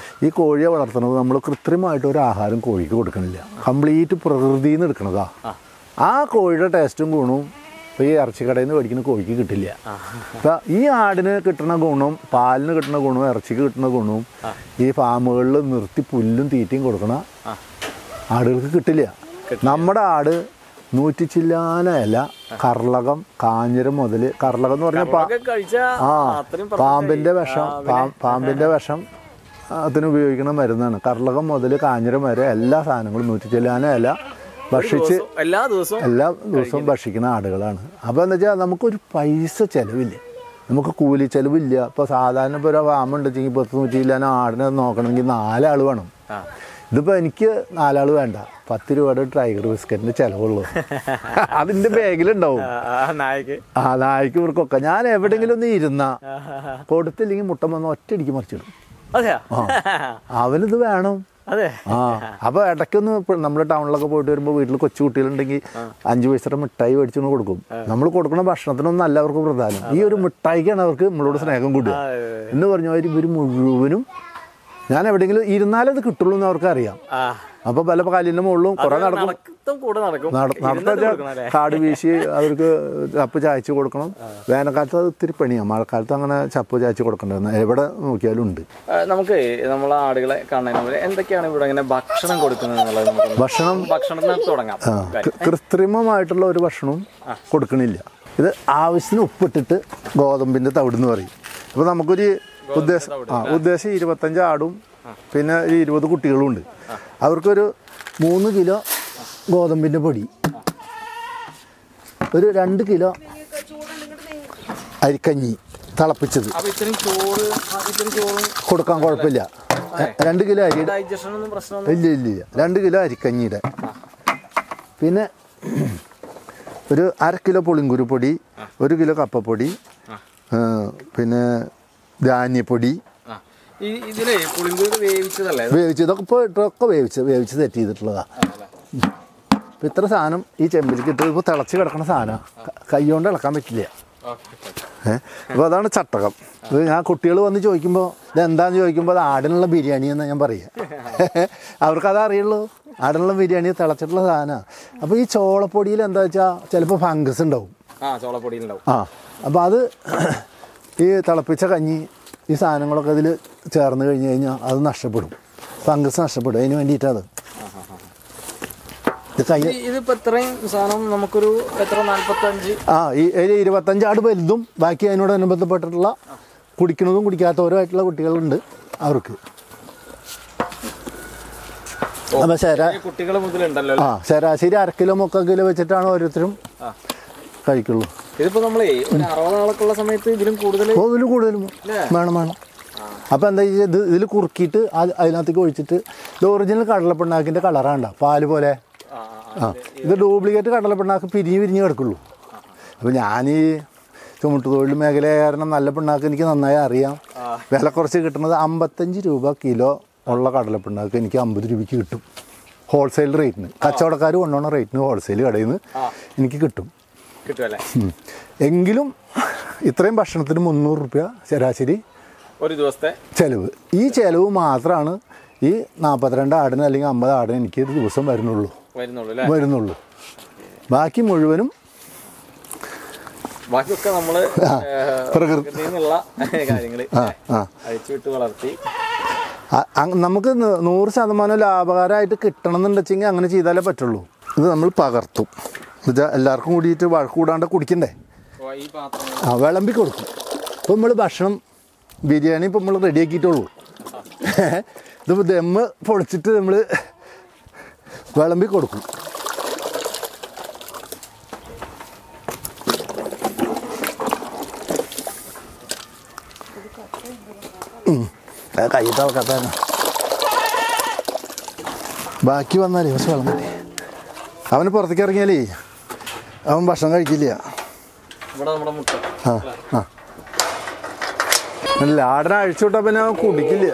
ഈ കോഴിയെ വളർത്തുന്നത് നമ്മൾ കൃത്രിമമായിട്ട് ഒരു ആഹാരം കോഴിക്ക് കൊടുക്കണില്ല. കംപ്ലീറ്റ് പ്രകൃതിയിൽ നിന്ന് എടുക്കണതാ. ആ കോഴിയുടെ ടേസ്റ്റും ഗുണവും ഇപ്പോൾ ഈ ഇറച്ചിക്കടയിൽ നിന്ന് മേടിക്കുന്ന കോഴിക്ക് കിട്ടില്ല. അപ്പം ഈ ആടിന് കിട്ടുന്ന ഗുണവും പാലിന് കിട്ടുന്ന ഗുണവും ഇറച്ചിക്ക് കിട്ടുന്ന ഗുണവും ഈ ഫാമുകളിൽ നിർത്തി പുല്ലും തീറ്റയും കൊടുക്കണ ആടുകൾക്ക് കിട്ടില്ല. നമ്മുടെ ആട് 100 ചില്ലാന ഇല, കർളകം, കാഞ്ഞിരം മുതൽ കർളകം എന്ന് പറഞ്ഞാൽ പാമ്പിൻ്റെ വിഷം അതിന് ഉപയോഗിക്കുന്ന മരുന്നാണ്. കർളകം മുതൽ കാഞ്ഞിരം വരെ എല്ലാ സാധനങ്ങളും 100 ചില്ലാന ഇല ഭക്ഷിച്ച് എല്ലാ ദിവസവും ഭക്ഷിക്കുന്ന ആടുകളാണ്. അപ്പോൾ എന്താ വെച്ചാൽ നമുക്കൊരു പൈസ ചിലവില്ല, നമുക്ക് കൂലി ചിലവില്ല. ഇപ്പോൾ സാധാരണ ഇപ്പോൾ ഒരു ഫാമുണ്ട് വെച്ചെങ്കിൽ 100 ചില്ലാന ആടിനെ നോക്കണമെങ്കിൽ 4 ആൾ വേണം. ഇതിപ്പോൾ എനിക്ക് 4 ആൾ വേണ്ട. 10 രൂപയുടെ ടൈഗർ ബിസ്ക്കറ്റിൻ്റെ ചിലവുള്ളൂ. അതിൻ്റെ ബാഗിലുണ്ടാവും. നായ്ക്ക് ഇവർക്കൊക്കെ ഞാൻ എവിടെയെങ്കിലും ഒന്ന് ഇരുന്ന കൊടുത്തില്ലെങ്കിൽ മുട്ടം വന്ന് ഒറ്റയടിക്ക് മറിച്ചിടും. അവനിത് വേണം. അപ്പോൾ ഇടയ്ക്കൊന്ന് നമ്മൾ ടൗണിലൊക്കെ പോയിട്ട് വരുമ്പോൾ വീട്ടിൽ കൊച്ചു കുട്ടികളുണ്ടെങ്കിൽ 5 പൈസയുടെ മിഠായി മേടിച്ചൊന്ന് കൊടുക്കും. നമ്മൾ കൊടുക്കുന്ന ഭക്ഷണത്തിനൊന്നും അല്ല അവർക്ക് പ്രധാനം. ഈ ഒരു മിഠായിക്കാണ് അവർക്ക് നമ്മളോട് സ്നേഹം കൂടുക എന്ന് പറഞ്ഞവർ ഇവർ മുഴുവനും ഞാൻ എവിടെയെങ്കിലും ഇരുന്നാലത് കിട്ടുള്ളൂ എന്ന് അവർക്ക് അറിയാം. അപ്പൊ പല കാലിന്റെ മുകളിലും കുറെ നടക്കും. കാട് വീശി അവർക്ക് ചപ്പ് ചായച്ച് കൊടുക്കണം. വേനൽക്കാലത്ത് അത് ഇത്തിരി പണിയാണ്. മഴക്കാലത്ത് അങ്ങനെ ചപ്പ് ചായച്ച് കൊടുക്കണ്ടായിരുന്നു. എവിടെ നോക്കിയാലും ഉണ്ട്. നമുക്ക് നമ്മളെ ആടുകളെ കാണുന്നതിന് എന്തൊക്കെയാണ് ഇവിടെ ഇങ്ങനെ ഭക്ഷണം കൊടുക്കുന്നത്? ഭക്ഷണത്തിന് തുടങ്ങാം. കൃത്രിമമായിട്ടുള്ള ഒരു ഭക്ഷണവും കൊടുക്കണില്ല. ഇത് ആവശ്യത്തിന് ഉപ്പിട്ടിട്ട് ഗോതമ്പിന്റെ തവിടെന്ന് പറയും. അപ്പൊ നമുക്കൊരു ഉദ്ദേശം 25 ആടും പിന്നെ 20 കുട്ടികളും ഉണ്ട്. അവർക്കൊരു 3 കിലോ ഗോതമ്പിൻ്റെ പൊടി, ഒരു 2 കിലോ അരിക്കഞ്ഞി തിളപ്പിച്ചത് കൊടുക്കാൻ കുഴപ്പമില്ല. 2 കിലോ അരി ഇല്ല ഇല്ല 2 കിലോ അരിക്കഞ്ഞിയുടെ. പിന്നെ ഒരു 1/2 കിലോ പുളിങ്കുരുപ്പൊടി, 1 കിലോ കപ്പപ്പൊടി, പിന്നെ ധാന്യപ്പൊടി വേവിച്ചതൊക്കെ ഇപ്പോൾ ഇട്ടൊക്കെ വേവിച്ച് സെറ്റ് ചെയ്തിട്ടുള്ളതാണ്. ഇപ്പം ഇത്ര സാധനം ഈ ചെമ്പിലേക്ക് ഇട്ട് ഇപ്പോൾ തിളച്ച് കിടക്കുന്ന സാധനമാണ്, കൈ കൊണ്ട് ഇളക്കാൻ പറ്റില്ല. അപ്പോൾ അതാണ് ചട്ടകം. ഇത് ഞാൻ കുട്ടികൾ വന്ന് ചോദിക്കുമ്പോൾ ഇതെന്താണെന്ന് ചോദിക്കുമ്പോൾ അത് ആടിനുള്ള ബിരിയാണി എന്നാണ് ഞാൻ പറയുക. അവർക്കത് അറിയുള്ളൂ, ആടിനുള്ള ബിരിയാണി തിളച്ചിട്ടുള്ള സാധനമാണ്. അപ്പോൾ ഈ ചോളപ്പൊടിയിൽ എന്താ വെച്ചാൽ ചിലപ്പോൾ ഫംഗസ് ഉണ്ടാവും. അപ്പോൾ അത് ഈ തിളപ്പിച്ച കഞ്ഞി ഈ സാധനങ്ങളൊക്കെ ഇതിൽ ചേർന്ന് കഴിഞ്ഞ് കഴിഞ്ഞാൽ അത് നഷ്ടപ്പെടും, ഫംഗസ് നഷ്ടപ്പെടും. അതിന് വേണ്ടിയിട്ടത് ഇതിപ്പോൾ ഇത്രയും സാധനം നമുക്കൊരു എത്ര 45 ഈ 25 ആട് വലുതും ബാക്കി അതിനോടനുബന്ധപ്പെട്ടിട്ടുള്ള കുടിക്കുന്നതും കുടിക്കാത്തവരുമായിട്ടുള്ള കുട്ടികളുണ്ട് അവർക്ക്. അപ്പം കുട്ടികൾ മുതലുണ്ടല്ലോ. ശരാശരി 1/2 കിലോ 3/4 കിലോ വെച്ചിട്ടാണ് ഓരോരുത്തരും കഴിക്കുള്ളൂ. ഇതിപ്പോൾ നമ്മളെ 60 ആളൊക്കെയുള്ള സമയത്ത് ഇതിലും കൂടുതലും വേണം. അപ്പോൾ എന്താ ഇത് ഇതിൽ കുറുക്കിയിട്ട് അതിനകത്തേക്ക് ഒഴിച്ചിട്ട് ഇത് ഒറിജിനൽ കടലപ്പിണ്ണാക്കിൻ്റെ കളറാണ്ട പാല് പോലെ. ഇത് ഡ്യൂപ്ലിക്കേറ്റ് കടലപ്പിണ്ണാക്ക് പിരിഞ്ഞ് കിടക്കുള്ളൂ. അപ്പോൾ ഞാൻ ഈ ചുമട്ടുതൊഴിൽ മേഖലയായ കാരണം നല്ല പിണ്ണാക്ക് എനിക്ക് നന്നായി അറിയാം. വില കുറച്ച് കിട്ടുന്നത് 55 രൂപ കിലോ ഉള്ള കടലപ്പിണ്ണാക്ക് എനിക്ക് 50 രൂപയ്ക്ക് കിട്ടും ഹോൾസെയിൽ റേറ്റിന്. കച്ചവടക്കാർ കൊണ്ടുപോകുന്ന റേറ്റിന് ഹോൾസെയിൽ കടയിൽ നിന്ന് എനിക്ക് കിട്ടും. എങ്കിലും ഇത്രയും ഭക്ഷണത്തിന് 300 രൂപ ശരാശരി ഒരു ദിവസത്തെ ചിലവ്. ഈ ചിലവ് മാത്രമാണ് ഈ 42 ആടിന് അല്ലെങ്കിൽ 50 ആടിന് എനിക്ക് ഒരു ദിവസം വരുന്നുള്ളൂ. ബാക്കി മുഴുവനും ബാക്കിയൊക്കെ നമ്മൾ പ്രകൃതിയിലുള്ള കാര്യങ്ങൾ അഴിച്ചുവിട്ട് വളർത്തി നമുക്ക് 100% ലാഭകരമായിട്ട് കിട്ടണം എന്നുണ്ടെച്ചെങ്കിൽ അങ്ങനെ ചെയ്താലേ പറ്റുള്ളൂ. ഇത് നമ്മൾ പകർത്തും. എന്നുവെച്ചാൽ എല്ലാവർക്കും കൂടിയിട്ട് വഴക്ക് കൂടാണ്ട് കുടിക്കണ്ടേ, വിളമ്പി കൊടുക്കും. ഇപ്പോൾ നമ്മൾ ഭക്ഷണം ബിരിയാണി ഇപ്പോൾ നമ്മൾ റെഡിയാക്കിയിട്ടുള്ളൂ. ഇതിപ്പോൾ ദമ്മ് പൊളിച്ചിട്ട് നമ്മൾ വിളമ്പി കൊടുക്കും. കൈ തിളക്കാത്ത ബാക്കി വന്നാലേ പക്ഷെ വെള്ളം മതി. അവന് പുറത്തേക്ക് ഇറങ്ങിയാലേ അവൻ ഭക്ഷണം കഴിക്കില്ല. ആടിനെ അഴിച്ചു വിട്ടാൽ പിന്നെ അവൻ കുടിക്കില്ല.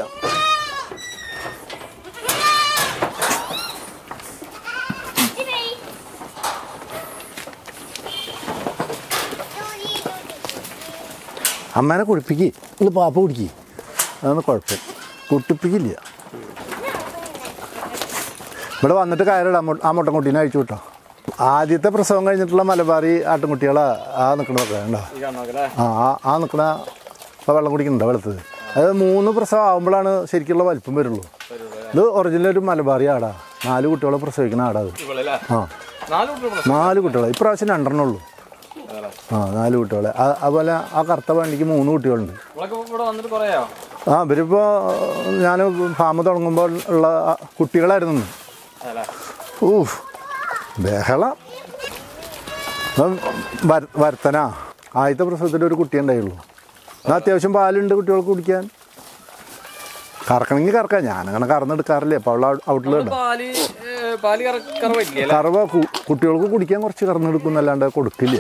അമ്മേനെ കുടിപ്പിക്ക്, ഇത് പാപ്പ കുടിക്ക്, അതാണ് കുഴപ്പം. കുട്ടിപ്പിക്കില്ല. ഇവിടെ വന്നിട്ട് കയറിടാം. ആ മുട്ടൻകുട്ടീനെ അഴിച്ചു വിട്ടോ. ആദ്യത്തെ പ്രസവം കഴിഞ്ഞിട്ടുള്ള മലബാറി ആട്ടിൻകുട്ടികളാ നിൽക്കണതൊക്കെ ഉണ്ടോ? ആ നിൽക്കണ വെള്ളം കുടിക്കുന്നുണ്ടോ വെളുത്തത്? അത് 3 പ്രസവം ആകുമ്പോഴാണ് ശരിക്കുള്ള വലിപ്പം വരുള്ളൂ. ഇത് ഒറിജിനൽ ഒരു മലബാറി ആടാ. 4 കുട്ടികളെ പ്രസവിക്കുന്ന ആടാ അത്. 4 കുട്ടികളെ ഇപ്രാവശ്യം 2 ഉള്ളൂ. 4 കുട്ടികളെ. അതുപോലെ ആ കറുത്ത വണ്ടിക്ക് 3 കുട്ടികളുണ്ട്. ഇവരിപ്പോൾ ഞാൻ ഫാം തുടങ്ങുമ്പോൾ ഉള്ള കുട്ടികളായിരുന്നു. ബഹളം. വരുത്തനാ ആദ്യത്തെ പ്രസവത്തിൽ ഒരു കുട്ടി ഉണ്ടായുള്ളൂ. എന്നാൽ അത്യാവശ്യം പാലുണ്ട് കുട്ടികൾക്ക് കുടിക്കാൻ. കറക്കണമെങ്കിൽ കറക്കാം. ഞാനങ്ങനെ കറന്നെടുക്കാറില്ല. അപ്പോൾ അവൾ ഔട്ടിലുണ്ട് കറവ കുട്ടികൾക്ക് കുടിക്കാൻ കുറച്ച് കറന്നെടുക്കുന്നല്ലാണ്ട് കൊടുക്കില്ല.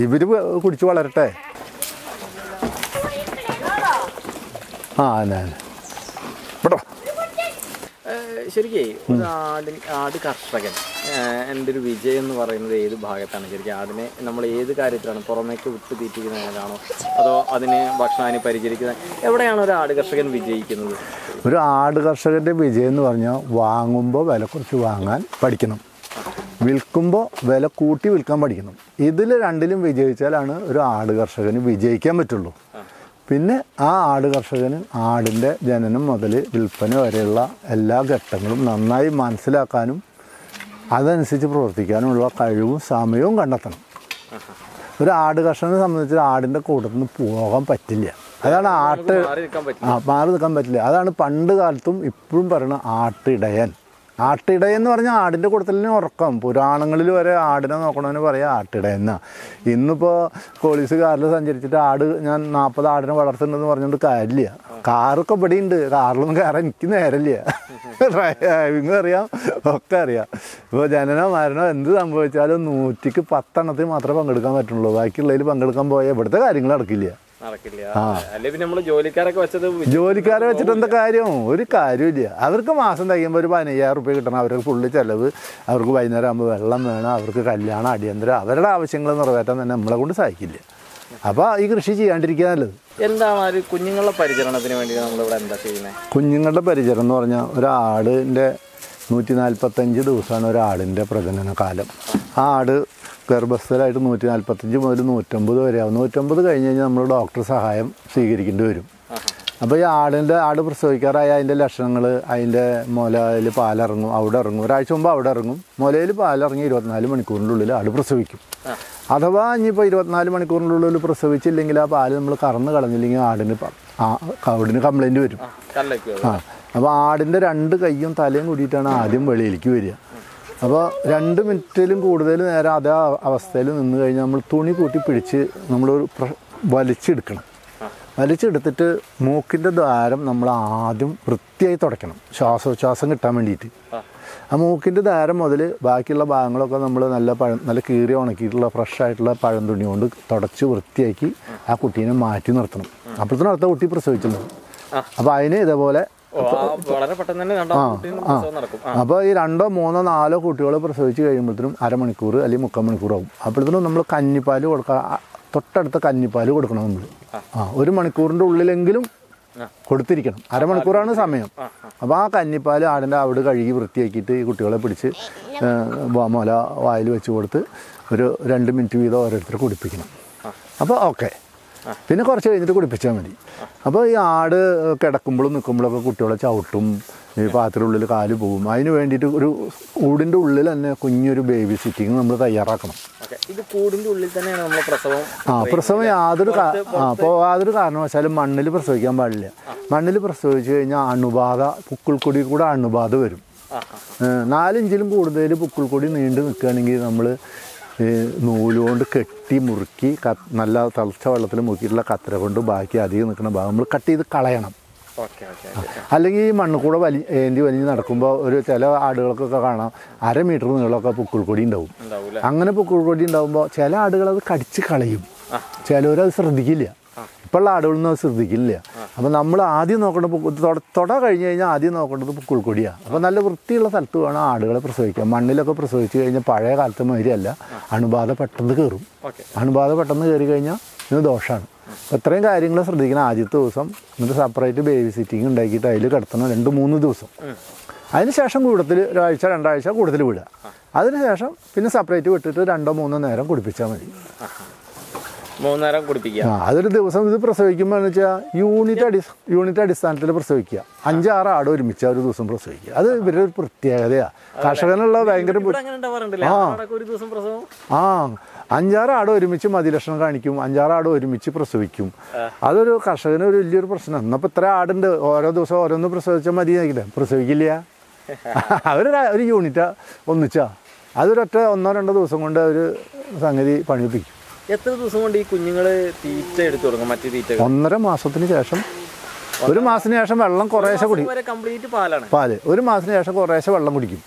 ഇവർ കുടിച്ച് വളരട്ടെ. കേട്ടോ. ശരിക്കേ ഒരു ആട് കർഷകൻ എൻ്റെ ഒരു വിജയം എന്ന് പറയുന്നത് ഏത് ഭാഗത്താണ്? ശരിക്കും ആടിനെ നമ്മൾ ഏത് കാര്യത്തിലാണ്? പുറമേക്ക് വിട്ട് തീറ്റിക്കുന്നതിനാണോ അതോ അതിന് ഭക്ഷണം അതിന് പരിചരിക്കുന്നത്? എവിടെയാണ് ഒരു ആട് കർഷകൻ വിജയിക്കുന്നത്? ഒരു ആട് കർഷകൻ്റെ വിജയം എന്ന് പറഞ്ഞാൽ വാങ്ങുമ്പോൾ വില കുറച്ച് വാങ്ങാൻ പഠിക്കണം, വിൽക്കുമ്പോൾ വില കൂട്ടി വിൽക്കാൻ പഠിക്കണം. ഇതിൽ രണ്ടിലും വിജയിച്ചാലാണ് ഒരു ആട് കർഷകന് വിജയിക്കാൻ പറ്റുള്ളൂ. പിന്നെ ആ ആട് കർഷകന് ആടിൻ്റെ ജനനം മുതൽ വിൽപ്പന വരെയുള്ള എല്ലാ ഘട്ടങ്ങളും നന്നായി മനസ്സിലാക്കാനും അതനുസരിച്ച് പ്രവർത്തിക്കാനുമുള്ള കഴിവും സമയവും കണ്ടെത്തണം. ഒരു ആട് കർഷകനെ സംബന്ധിച്ച് ആടിൻ്റെ കൂട്ടത്തിൽ നിന്ന് പോകാൻ പറ്റില്ല. അതാണ് മാറി നിൽക്കാൻ പറ്റില്ല. അതാണ് പണ്ട് കാലത്തും ഇപ്പോഴും പറയുന്ന ആട്ടിടയൻ. ആട്ടിടയെന്ന് പറഞ്ഞാൽ ആടിൻ്റെ കൂട്ടത്തിലിന് ഉറക്കം. പുരാണങ്ങളിൽ വരെ ആടിനെ നോക്കണമെന്ന് പറയാം ആട്ടിടയെന്നാ. ഇന്നിപ്പോൾ പോലീസുകാരിൽ സഞ്ചരിച്ചിട്ട് ഞാൻ 40 ആടിനെ വളർത്തുന്നുണ്ടെന്ന് പറഞ്ഞുകൊണ്ട് കാര്യമില്ല. കാറൊക്കെ ഇവിടെ ഉണ്ട്, കാറിലൊന്നും കയറാൻ എനിക്ക് നേരമില്ല. ഡ്രൈവിങ് അറിയാം, ഒക്കെ അറിയാം. ഇപ്പോൾ ജനനോ മരണോ എന്ത് സംഭവിച്ചാലും 100ക്ക് 10 എണ്ണത്തിൽ മാത്രമേ പങ്കെടുക്കാൻ പറ്റുള്ളൂ. ബാക്കിയുള്ളതിൽ പങ്കെടുക്കാൻ പോയാൽ ഇവിടുത്തെ കാര്യങ്ങൾ നടക്കില്ല. ജോലിക്കാരെ വെച്ചിട്ട് എന്താ കാര്യം? ഒരു കാര്യമില്ല. അവർക്ക് മാസം തയ്യുമ്പോൾ ഒരു 15,000 റുപ്യ കിട്ടണം. അവർക്ക് ഫുള്ള് ചിലവ്. അവർക്ക് വൈകുന്നേരം ആകുമ്പോൾ വെള്ളം വേണം. അവർക്ക് കല്യാണം, അടിയന്തരം, അവരുടെ ആവശ്യങ്ങൾ നിറവേറ്റാൻ തന്നെ നമ്മളെ കൊണ്ട് സാധിക്കില്ല. അപ്പോൾ ഈ കൃഷി ചെയ്യാണ്ടിരിക്കുക നല്ലത്. എന്താണ് കുഞ്ഞുങ്ങളുടെ പരിചരണത്തിന് വേണ്ടി നമ്മളിവിടെ എന്താ ചെയ്യുന്നത്? കുഞ്ഞുങ്ങളുടെ പരിചരണം എന്ന് പറഞ്ഞാൽ ഒരാടിൻ്റെ 145 ദിവസമാണ് ഒരാടിൻ്റെ പ്രജനന കാലം. ആ ആട് ഗർഭസ്ഥരായിട്ട് 145 മുതൽ 150 വരെയാവും. 150 കഴിഞ്ഞ് കഴിഞ്ഞാൽ നമ്മൾ ഡോക്ടർ സഹായം സ്വീകരിക്കേണ്ടി വരും. അപ്പോൾ ഈ ആട് പ്രസവിക്കാറായ അതിൻ്റെ ലക്ഷണങ്ങൾ, അതിൻ്റെ മുലയിൽ പാലിറങ്ങും, അവിടെ ഇറങ്ങും. ഒരാഴ്ച മുമ്പ് അവിടെ ഇറങ്ങും. മുലയിൽ പാലിറങ്ങി 24 മണിക്കൂറിനുള്ളിൽ ആട് പ്രസവിക്കും. അഥവാ ഇനിയിപ്പോൾ 24 മണിക്കൂറിനുള്ളിൽ പ്രസവിച്ചില്ലെങ്കിൽ ആ പാല് നമ്മൾ കറന്ന് കളഞ്ഞില്ലെങ്കിൽ ആടിന് കംപ്ലൈൻറ്റ് വരും. അപ്പോൾ ആടിൻ്റെ 2 കൈയും തലയും കൂടിയിട്ടാണ് ആദ്യം വെളിയിലേക്ക് വരിക. അപ്പോൾ 2 മിനിറ്റിലും കൂടുതൽ നേരം അതേ അവസ്ഥയിൽ നിന്ന് കഴിഞ്ഞാൽ നമ്മൾ തുണി കൂട്ടി പിടിച്ച് നമ്മളൊരു വലിച്ചെടുക്കണം. വലിച്ചെടുത്തിട്ട് മൂക്കിൻ്റെ ദ്വാരം നമ്മൾ ആദ്യം വൃത്തിയായി തുടയ്ക്കണം, ശ്വാസോച്ഛ്വാസം കിട്ടാൻ വേണ്ടിയിട്ട്. ആ മൂക്കിൻ്റെ ദ്വാരം മുതൽ ബാക്കിയുള്ള ഭാഗങ്ങളൊക്കെ നമ്മൾ നല്ല കീറി ഉണക്കിയിട്ടുള്ള ഫ്രഷായിട്ടുള്ള പഴം തുണി കൊണ്ട് തുടച്ച് വൃത്തിയാക്കി ആ കുട്ടീനെ മാറ്റി നിർത്തണം. അപ്പോഴത്തേനും അടുത്ത കുട്ടി പ്രസവിച്ചിട്ടുണ്ട്. അപ്പോൾ അതിന് ഇതേപോലെ അപ്പോൾ ഈ 2, 3, 4 കുട്ടികൾ പ്രസവിച്ച് കഴിയുമ്പോഴത്തേനും അരമണിക്കൂർ അല്ലെങ്കിൽ 3/4 മണിക്കൂറാവും. അപ്പോഴത്തേനും നമ്മൾ കഞ്ഞിപ്പാൽ തൊട്ടടുത്ത കഞ്ഞിപ്പാൽ കൊടുക്കണം. നമ്മൾ 1 മണിക്കൂറിൻ്റെ ഉള്ളിലെങ്കിലും കൊടുത്തിരിക്കണം. അരമണിക്കൂറാണ് സമയം. അപ്പോൾ ആ കഞ്ഞിപ്പാൽ ആടിൻ്റെ അവിടെ കഴുകി വൃത്തിയാക്കിയിട്ട് ഈ കുട്ടികളെ പിടിച്ച് മുല വായിൽ വെച്ച് കൊടുത്ത് ഒരു 2 മിനിറ്റ് വീതം ഓരോരുത്തർ കുടിപ്പിക്കണം. അപ്പോൾ ഓക്കെ, പിന്നെ കുറച്ച് കഴിഞ്ഞിട്ട് കുടിപ്പിച്ചാൽ മതി. അപ്പോൾ ഈ ആട് കിടക്കുമ്പോഴും നിൽക്കുമ്പോഴൊക്കെ കുട്ടികളെ ചവിട്ടും, ഈ പാത്രത്തിനുള്ളിൽ കാല് പോകും. അതിന് വേണ്ടിയിട്ട് ഒരു കൂടിൻ്റെ ഉള്ളിൽ തന്നെ കുഞ്ഞൊരു ബേബി സിറ്റിങ് നമ്മൾ തയ്യാറാക്കണം. ഇത് കൂടിൻ്റെ ഉള്ളിൽ തന്നെയാണ് നമ്മൾ പ്രസവം? പ്രസവം യാതൊരു കാരണവശാലും മണ്ണിൽ പ്രസവിക്കാൻ പാടില്ല. മണ്ണിൽ പ്രസവിച്ച് കഴിഞ്ഞാൽ അണുബാധ, പുക്കിൾക്കൊടി കൂടെ അണുബാധ വരും. 4 ഇഞ്ചിലും കൂടുതൽ പുക്കിൾക്കൊടി നീണ്ടു നിൽക്കുകയാണെങ്കിൽ നമ്മൾ നൂലുകൊണ്ട് കെട്ടി മുറുക്കി നല്ല തിളച്ച വെള്ളത്തിൽ മുക്കിയിട്ടുള്ള കത്തര കൊണ്ട് ബാക്കി അധികം നിൽക്കുന്ന ഭാഗം നമ്മൾ കട്ട് ചെയ്ത് കളയണം. അല്ലെങ്കിൽ ഈ മണ്ണ് കൂടെ വലിഞ്ഞ് നടക്കുമ്പോൾ ചില ആടുകൾക്കൊക്കെ കാണാം 1/2 മീറ്റർ നീളമൊക്കെ പുക്കിൾക്കൊടി ഉണ്ടാവും. അങ്ങനെ പുക്കിൾക്കൊടി ഉണ്ടാകുമ്പോൾ ചില ആടുകൾ അത് കടിച്ച് കളയും, ചിലവരത് ശ്രദ്ധിക്കില്ല. ഇപ്പോഴുള്ള ആടുകളൊന്നും അത് ശ്രദ്ധിക്കില്ല. അപ്പോൾ നമ്മൾ ആദ്യം നോക്കേണ്ടത് തൊട കഴിഞ്ഞ് കഴിഞ്ഞാൽ ആദ്യം നോക്കേണ്ടത് പുക്കിൾക്കൊടിയാണ്. അപ്പോൾ നല്ല വൃത്തിയുള്ള സ്ഥലത്ത് വേണം ആടുകളെ പ്രസവിക്കാൻ. മണ്ണിലൊക്കെ പ്രസവിച്ച് കഴിഞ്ഞാൽ പഴയ കാലത്തെ മാതിരിയല്ല, അണുബാധ പെട്ടെന്ന് കയറും. അണുബാധ പെട്ടെന്ന് കയറി കഴിഞ്ഞാൽ ഇത് ദോഷമാണ്. അപ്പോൾ ഇത്രയും കാര്യങ്ങൾ ശ്രദ്ധിക്കണം. ആദ്യത്തെ ദിവസം എന്നിട്ട് സെപ്പറേറ്റ് ബേബി സിറ്റിങ് ഉണ്ടാക്കിയിട്ട് അതിൽ കിടത്തണം 2-3 ദിവസം. അതിന് ശേഷം കൂടത്തിൽ 1 ആഴ്ച 2 ആഴ്ച കൂടുതൽ വിടുക. അതിന് ശേഷം പിന്നെ സെപ്പറേറ്റ് വിട്ടിട്ട് 2-3 നേരം കുടിപ്പിച്ചാൽ മതി. 3 നേരം കുടിപ്പിക്കുക. അതൊരു ദിവസം ഇത് പ്രസവിക്കുമ്പോൾ എന്ന് വെച്ചാൽ യൂണിറ്റ് അടിസ്ഥാനത്തിൽ പ്രസവിക്കുക. 5-6 ആട് ഒരുമിച്ച് ഒരു ദിവസം പ്രസവിക്കുക. അത് ഇവരുടെ ഒരു പ്രത്യേകതയാണ്. കർഷകനുള്ള ഭയങ്കര 5-6 ആട് ഒരുമിച്ച് മതിലക്ഷണം കാണിക്കും, 5-6 ആട് ഒരുമിച്ച് പ്രസവിക്കും. അതൊരു കർഷകന് ഒരു വലിയൊരു പ്രശ്നമാണ്. എന്നപ്പോൾ ഇത്ര ആടുണ്ട്, ഓരോ ദിവസം ഓരോന്ന് പ്രസവിച്ചാൽ മതി നോക്കില്ലേ, പ്രസവിക്കില്ല. ഒരു യൂണിറ്റ് ഒന്നിച്ചാ അതൊരൊറ്റ 1-2 ദിവസം കൊണ്ട് ഒരു സംഗതി പണിയിപ്പിക്കും. എത്ര ദിവസം കൊണ്ട് ഈ കുഞ്ഞുങ്ങൾ തീറ്റ എടുത്തു തുടങ്ങും? മറ്റു തീറ്റ 1.5 മാസത്തിന് ശേഷം, 1 മാസത്തിന് ശേഷം വെള്ളം കുറേശ്ശെ കുടിക്കും. പാല് 1 മാസത്തിന് ശേഷം കുറേശ്ശെ വെള്ളം കുടിക്കും.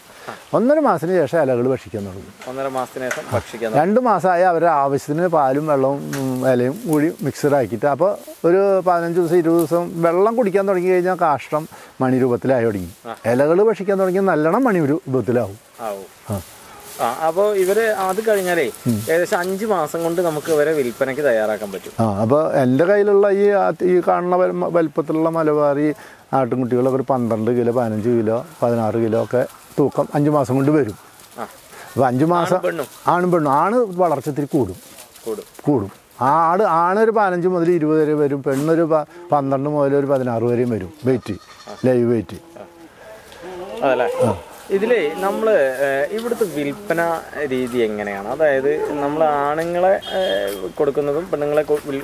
1.5 മാസത്തിന് ശേഷം ഇലകൾ ഭക്ഷിക്കാൻ തുടങ്ങും. 1.5 മാസത്തിന് ശേഷം ഭക്ഷിക്കാൻ 2 മാസമായി അവരുടെ ആവശ്യത്തിന് പാലും വെള്ളവും ഇലയും കൂടി മിക്സഡ് ആക്കിയിട്ട്. അപ്പോൾ ഒരു 15 ദിവസം 20 ദിവസം വെള്ളം കുടിക്കാൻ തുടങ്ങി കഴിഞ്ഞാൽ കാഷ്ടം മണിരൂപത്തിലായി തുടങ്ങി. ഇലകൾ ഭക്ഷിക്കാൻ തുടങ്ങിയാൽ നല്ലോണം മണിരൂപത്തിലാവും. അപ്പോൾ ഇവര് അത് കഴിഞ്ഞാലേ ഏകദേശം 5 മാസം കൊണ്ട് നമുക്ക് ഇവരെ വിൽപ്പനയ്ക്ക് തയ്യാറാക്കാൻ പറ്റും. അപ്പോൾ എൻ്റെ കയ്യിലുള്ള ഈ കാണുന്ന വലുപ്പത്തിലുള്ള മലബാറി ആട്ടിൻകുട്ടികളൊക്കെ ഒരു 12 കിലോ 15 കിലോ 16 കിലോ ഒക്കെ തൂക്കം 5 മാസം കൊണ്ട് വരും. അപ്പോൾ 5 മാസം ആണും പെണ്ണും. ആണ് വളർച്ച ഇത്തിരി കൂടും. ആണൊരു 15 മുതൽ 20 വരെ വരും, പെണ്ണൊരു 12 മുതൽ ഒരു 16 വരെയും വരും. Weight, live weight. ഇതിലേ നമ്മൾ ഇവിടുത്തെ വിൽപ്പന രീതി എങ്ങനെയാണ്? അതായത് നമ്മൾ ആണുങ്ങളെ കൊടുക്കുന്നതും പെണ്ണുങ്ങളെ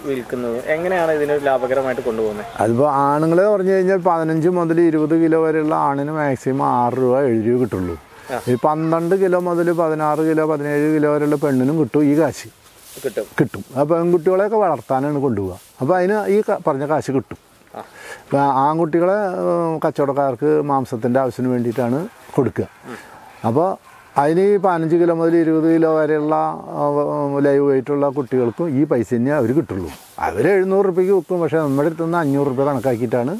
വിൽക്കുന്നതും എങ്ങനെയാണ് ഇതിനൊരു ലാഭകരമായിട്ട് കൊണ്ടുപോകുന്നത്? അതിപ്പോൾ ആണുങ്ങളെ പറഞ്ഞു കഴിഞ്ഞാൽ 15 മുതൽ 20 കിലോ വരെയുള്ള ആണിന് മാക്സിമം 6 രൂപ 7 രൂപ കിട്ടുള്ളൂ. ഈ 12 കിലോ മുതൽ 16 കിലോ 17 കിലോ വരെയുള്ള പെണ്ണിനും കിട്ടും ഈ കാശ് കിട്ടും. അപ്പോൾ പെൺകുട്ടികളെയൊക്കെ വളർത്താനാണ് കൊണ്ടുപോകുക. അപ്പോൾ അതിന് ഈ പറഞ്ഞ കാശ് കിട്ടും. അപ്പോൾ ആൺകുട്ടികളെ കച്ചവടക്കാർക്ക് മാംസത്തിൻ്റെ ആവശ്യത്തിന് വേണ്ടിയിട്ടാണ് കൊടുക്കുക. അപ്പോൾ അതിന് 15 കിലോ മുതൽ 20 കിലോ വരെയുള്ള ലൈവ് വെയിറ്റുള്ള കുട്ടികൾക്കും ഈ പൈസ തന്നെ അവർ കിട്ടുള്ളൂ. അവർ 700 രൂപയ്ക്ക് വിൽക്കും. പക്ഷേ നമ്മുടെ അടുത്ത് നിന്ന് 500 രൂപ കണക്കാക്കിയിട്ടാണ്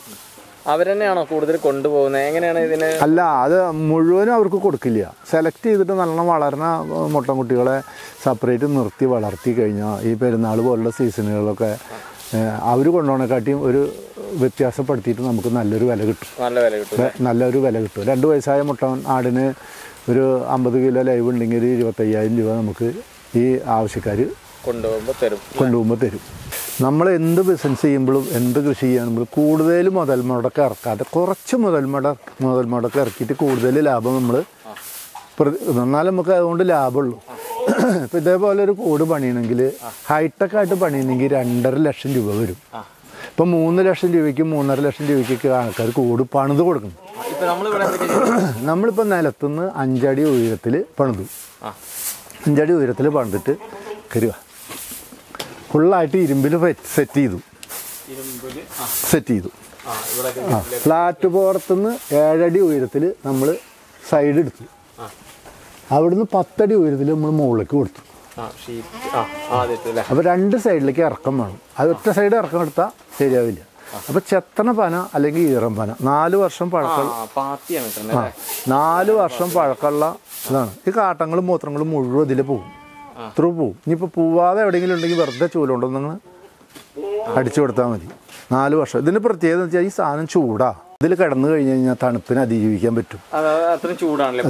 അവർ തന്നെയാണോ കൂടുതൽ കൊണ്ടുപോകുന്നത്? എങ്ങനെയാണ് ഇതിന്? അല്ല, അത് മുഴുവനും അവർക്ക് കൊടുക്കില്ല. സെലക്ട് ചെയ്തിട്ട് നല്ലോണം വളർന്ന മുട്ടൻകുട്ടികളെ സെപ്പറേറ്റ് നിർത്തി വളർത്തി കഴിഞ്ഞാൽ ഈ പെരുന്നാൾ പോലുള്ള സീസണുകളിലൊക്കെ അവർ കൊണ്ടുപോകണേക്കാട്ടിയും ഒരു വ്യത്യാസപ്പെടുത്തിയിട്ട് നമുക്ക് നല്ലൊരു വില കിട്ടും. നല്ലൊരു വില കിട്ടും. 2 വയസ്സായ മുട്ടൻ ആടിന് ഒരു 50 കിലോ ലൈവ് ഉണ്ടെങ്കിൽ 25,000 രൂപ നമുക്ക് ഈ ആവശ്യക്കാർ കൊണ്ടുപോകുമ്പോൾ തരും. നമ്മൾ എന്ത് ബിസിനസ് ചെയ്യുമ്പോഴും എന്ത് കൃഷി ചെയ്യുമ്പോഴും കൂടുതൽ മുതൽ മുടക്ക് ഇറക്കാതെ കുറച്ച് മുതൽ മുടക്ക് ഇറക്കിയിട്ട് കൂടുതൽ ലാഭം നമ്മൾ എന്നാലും നമുക്ക് അതുകൊണ്ട് ലാഭമുള്ളൂ. ഇപ്പം ഇതേപോലെ ഒരു കൂട് പണിയണമെങ്കിൽ ഹൈടെക് ആയിട്ട് പണിയണമെങ്കിൽ 2.5 ലക്ഷം രൂപ വരും. ഇപ്പം 3 ലക്ഷം രൂപയ്ക്കും 3.5 ലക്ഷം രൂപയ്ക്കൊക്കെ ആൾക്കാർ കൂട് പണിത് കൊടുക്കണം. നമ്മളിപ്പോൾ നിലത്തുനിന്ന് 5 അടി ഉയരത്തിൽ പണിതു. 5 അടി ഉയരത്തിൽ പണിതിട്ട് കരുവ ഫുള്ളായിട്ട് ഇരുമ്പിൽ സെറ്റ് ചെയ്തു. ഫ്ലാറ്റ് പുറത്തുനിന്ന് 7 അടി ഉയരത്തിൽ നമ്മൾ സൈഡ് എടുത്തു. അവിടുന്ന് 10 അടി ഉയരത്തിൽ നമ്മൾ മുകളിലേക്ക് കൊടുത്തു. അപ്പോൾ 2 സൈഡിലേക്ക് ഇറക്കം വേണം. അത് ഒറ്റ സൈഡ് ഇറക്കം എടുത്താൽ ശരിയാവില്ല. അപ്പോൾ ചെത്തണ പന അല്ലെങ്കിൽ ഈറൻ പന 4 വർഷം പഴക്കമുള്ള 4 വർഷം പഴക്കമുള്ള ഇതാണ്. ഈ കാട്ടങ്ങളും മൂത്രങ്ങളും മുഴുവൻ ഇതിൽ പോകും. ഇത്ര പോവും. ഇനിയിപ്പോൾ പോവാതെ എവിടെയെങ്കിലും ഉണ്ടെങ്കിൽ വെറുതെ ചൂലുകൊണ്ടൊന്ന് നിങ്ങൾ അടിച്ചു കൊടുത്താൽ മതി. 4 വർഷം. ഇതിൻ്റെ പ്രത്യേകത എന്ന് വെച്ചാൽ ഈ സാധനം ചൂടാ. ഇതിൽ കിടന്നു കഴിഞ്ഞ് കഴിഞ്ഞാൽ തണുപ്പിന് അതിജീവിക്കാൻ പറ്റും.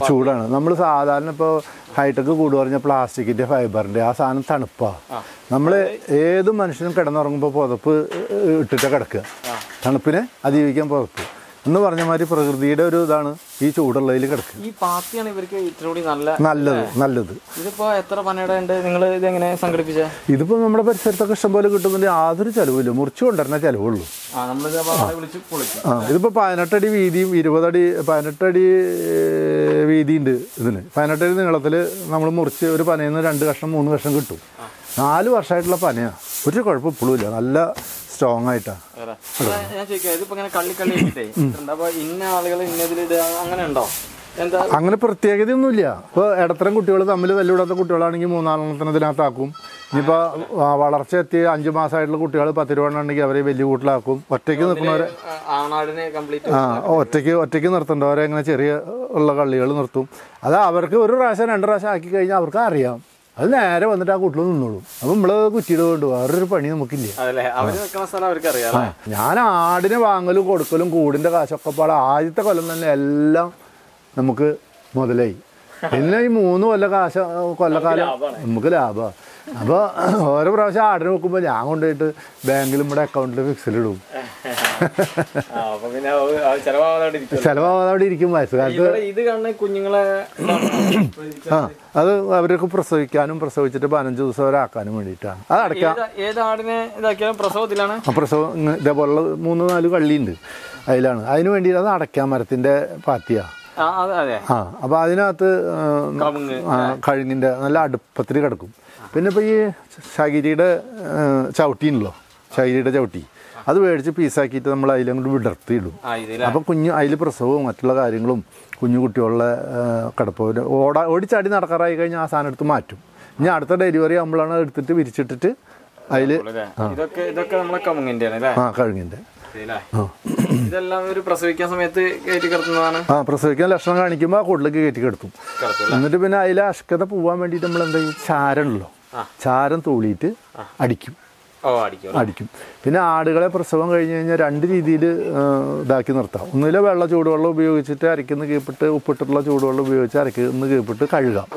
ചൂടാണ്. നമ്മൾ സാധാരണ ഇപ്പോൾ ഹൈടെക് കൂട് പറഞ്ഞാൽ പ്ലാസ്റ്റിക്കിൻ്റെ ഫൈബറിൻ്റെ ആ സാധനം തണുപ്പാണ്. നമ്മൾ ഏത് മനുഷ്യനും കിടന്നുറങ്ങുമ്പോൾ പുതപ്പ് ഇട്ടിട്ട് കിടക്കുക. തണുപ്പിനെ അതിജീവിക്കാൻ പുതപ്പ് എന്ന് പറഞ്ഞ മാതിരി പ്രകൃതിയുടെ ഒരു ഇതാണ് ഈ ചൂടുള്ളതിൽ കിടക്കുക. ഈ പാത്തിയാണ് ഇവർക്ക് ഇത്തിരി നല്ലത്. ഇതിപ്പോ എത്ര പനയുടെ ഉണ്ട്? നിങ്ങൾ ഇതെങ്ങനെ സംഘടിപ്പിച്ച? ഇതിപ്പോ നമ്മുടെ പരിസരത്തൊക്കെ ഇഷ്ടംപോലെ കിട്ടുന്നുണ്ട്. യാതൊരു ചെലവില്ല. മുറിച്ചു കൊണ്ടുവരുന്ന ചെലവുള്ളൂ. ഇതിപ്പോ 18 അടി വീതിയും 18 അടി വീതിയുണ്ട് ഇതിന്. 18 അടി നീളത്തിൽ നമ്മൾ മുറിച്ച് ഒരു പനയിൽ നിന്ന് 2 കഷ്ണം 3 കഷ്ണം കിട്ടും. 4 വർഷമായിട്ടുള്ള പനയാണ്. ഒരു കുഴപ്പം ഇപ്പോഴും ഇല്ല. നല്ല സ്ട്രോങ് ആയിട്ടാണ്. അങ്ങനെ പ്രത്യേകതയൊന്നുമില്ല. ഇപ്പോൾ ഇടത്തരം കുട്ടികൾ തമ്മിൽ തല്ലിവിടാത്ത കുട്ടികളാണെങ്കിൽ 3-4 ഇതിനകത്താക്കും. ഇനിയിപ്പോൾ വളർച്ച എത്തി 5 മാസമായിട്ടുള്ള കുട്ടികൾ 10 രൂപ ഉണ്ടെങ്കിൽ അവരെ വലിയ കൂട്ടിലാക്കും. ഒറ്റയ്ക്ക് നിൽക്കുന്നവരെ ഒറ്റയ്ക്ക് നിർത്തേണ്ടവരെ ഇങ്ങനെ ചെറിയ ഉള്ള കള്ളികൾ നിർത്തും. അത് അവർക്ക് 1 പ്രാവശ്യം 2 പ്രാവശ്യം ആക്കി കഴിഞ്ഞാൽ അവർക്ക് അറിയാം. അത് നേരെ വന്നിട്ട് ആ കൂട്ടിൽ നിന്നോളും. അപ്പം നമ്മള് കുറ്റിയുടെ കൊണ്ട് വേറൊരു പണി നമുക്കില്ല. ഞാൻ ആടിനെ വാങ്ങലും കൊടുക്കലും കൂടിൻ്റെ കാശൊക്കെ പാടെ ആദ്യത്തെ കൊല്ലം തന്നെ എല്ലാം നമുക്ക് മുതലായി. പിന്നെ ഈ 3 കൊല്ലക്കാലം നമുക്ക് ലാഭമാണ്. അപ്പോൾ ഓരോ പ്രാവശ്യം ആടിനെ വെക്കുമ്പോൾ ഞാൻ കൊണ്ടുപോയിട്ട് ബാങ്കിലും ഇവിടെ അക്കൗണ്ടിൽ ഫിക്സിലിടും. ചെലവാകാതെ ഇരിക്കും വയസ്സുകാലത്ത്. അത് അവർക്ക് പ്രസവിക്കാനും പ്രസവിച്ചിട്ട് 15 ദിവസം വരെ ആക്കാനും വേണ്ടിയിട്ടാണ്. അത് അടയ്ക്കാം. പ്രസവം ഇതേപോലുള്ള 3-4 കള്ളിയുണ്ട് അതിലാണ്. അതിന് വേണ്ടിയിട്ട് അത് അടയ്ക്കാൻ മരത്തിൻ്റെ പാത്തിയാണ്. അപ്പോൾ അതിനകത്ത് കഴുങ്ങിൻ്റെ നല്ല അടുപ്പത്തിൽ കിടക്കും. പിന്നെ ഇപ്പോൾ ഈ ശകിരിയുടെ ചവിട്ടിയുണ്ടല്ലോ, ശകിരിയുടെ ചവിട്ടി അത് മേടിച്ച് പീസാക്കിയിട്ട് നമ്മൾ അതിലങ്ങോട്ട് വിടർത്തിയിടും. അപ്പോൾ അതിൽ പ്രസവവും മറ്റുള്ള കാര്യങ്ങളും കുഞ്ഞു കുട്ടികളുടെ കിടപ്പ് ഓടിച്ചാടി നടക്കാറായി കഴിഞ്ഞാൽ ആ സാധനം എടുത്ത് മാറ്റും. ഇനി അടുത്ത ഡെലിവറി ആകുമ്പോഴാണ് എടുത്തിട്ട് വിരിച്ചിട്ടിട്ട് അതിൽ കഴുങ്ങിൻ്റെ പ്രസവിക്കാൻ ലക്ഷണം കാണിക്കുമ്പോൾ ആ കൂട്ടിലേക്ക് കയറ്റി കിടത്തും. എന്നിട്ട് പിന്നെ അതിലെ അഷ്കത പോവാൻ വേണ്ടിയിട്ട് നമ്മൾ എന്താ ചാരമുണ്ടല്ലോ, ചാരം തൂളിയിട്ട് അടിക്കും. പിന്നെ ആടുകളെ പ്രസവം കഴിഞ്ഞ് കഴിഞ്ഞാൽ 2 രീതിയിൽ ഇതാക്കി നിർത്താം. ഒന്നിലെ ചൂടുവെള്ളം ഉപയോഗിച്ചിട്ട് അരയ്ക്കുന്ന കീപ്പിട്ട് ഉപ്പിട്ടുള്ള ചൂടുവെള്ളം ഉപയോഗിച്ച് അരയ്ക്കുന്ന കീപ്പിട്ട് കഴുകാം,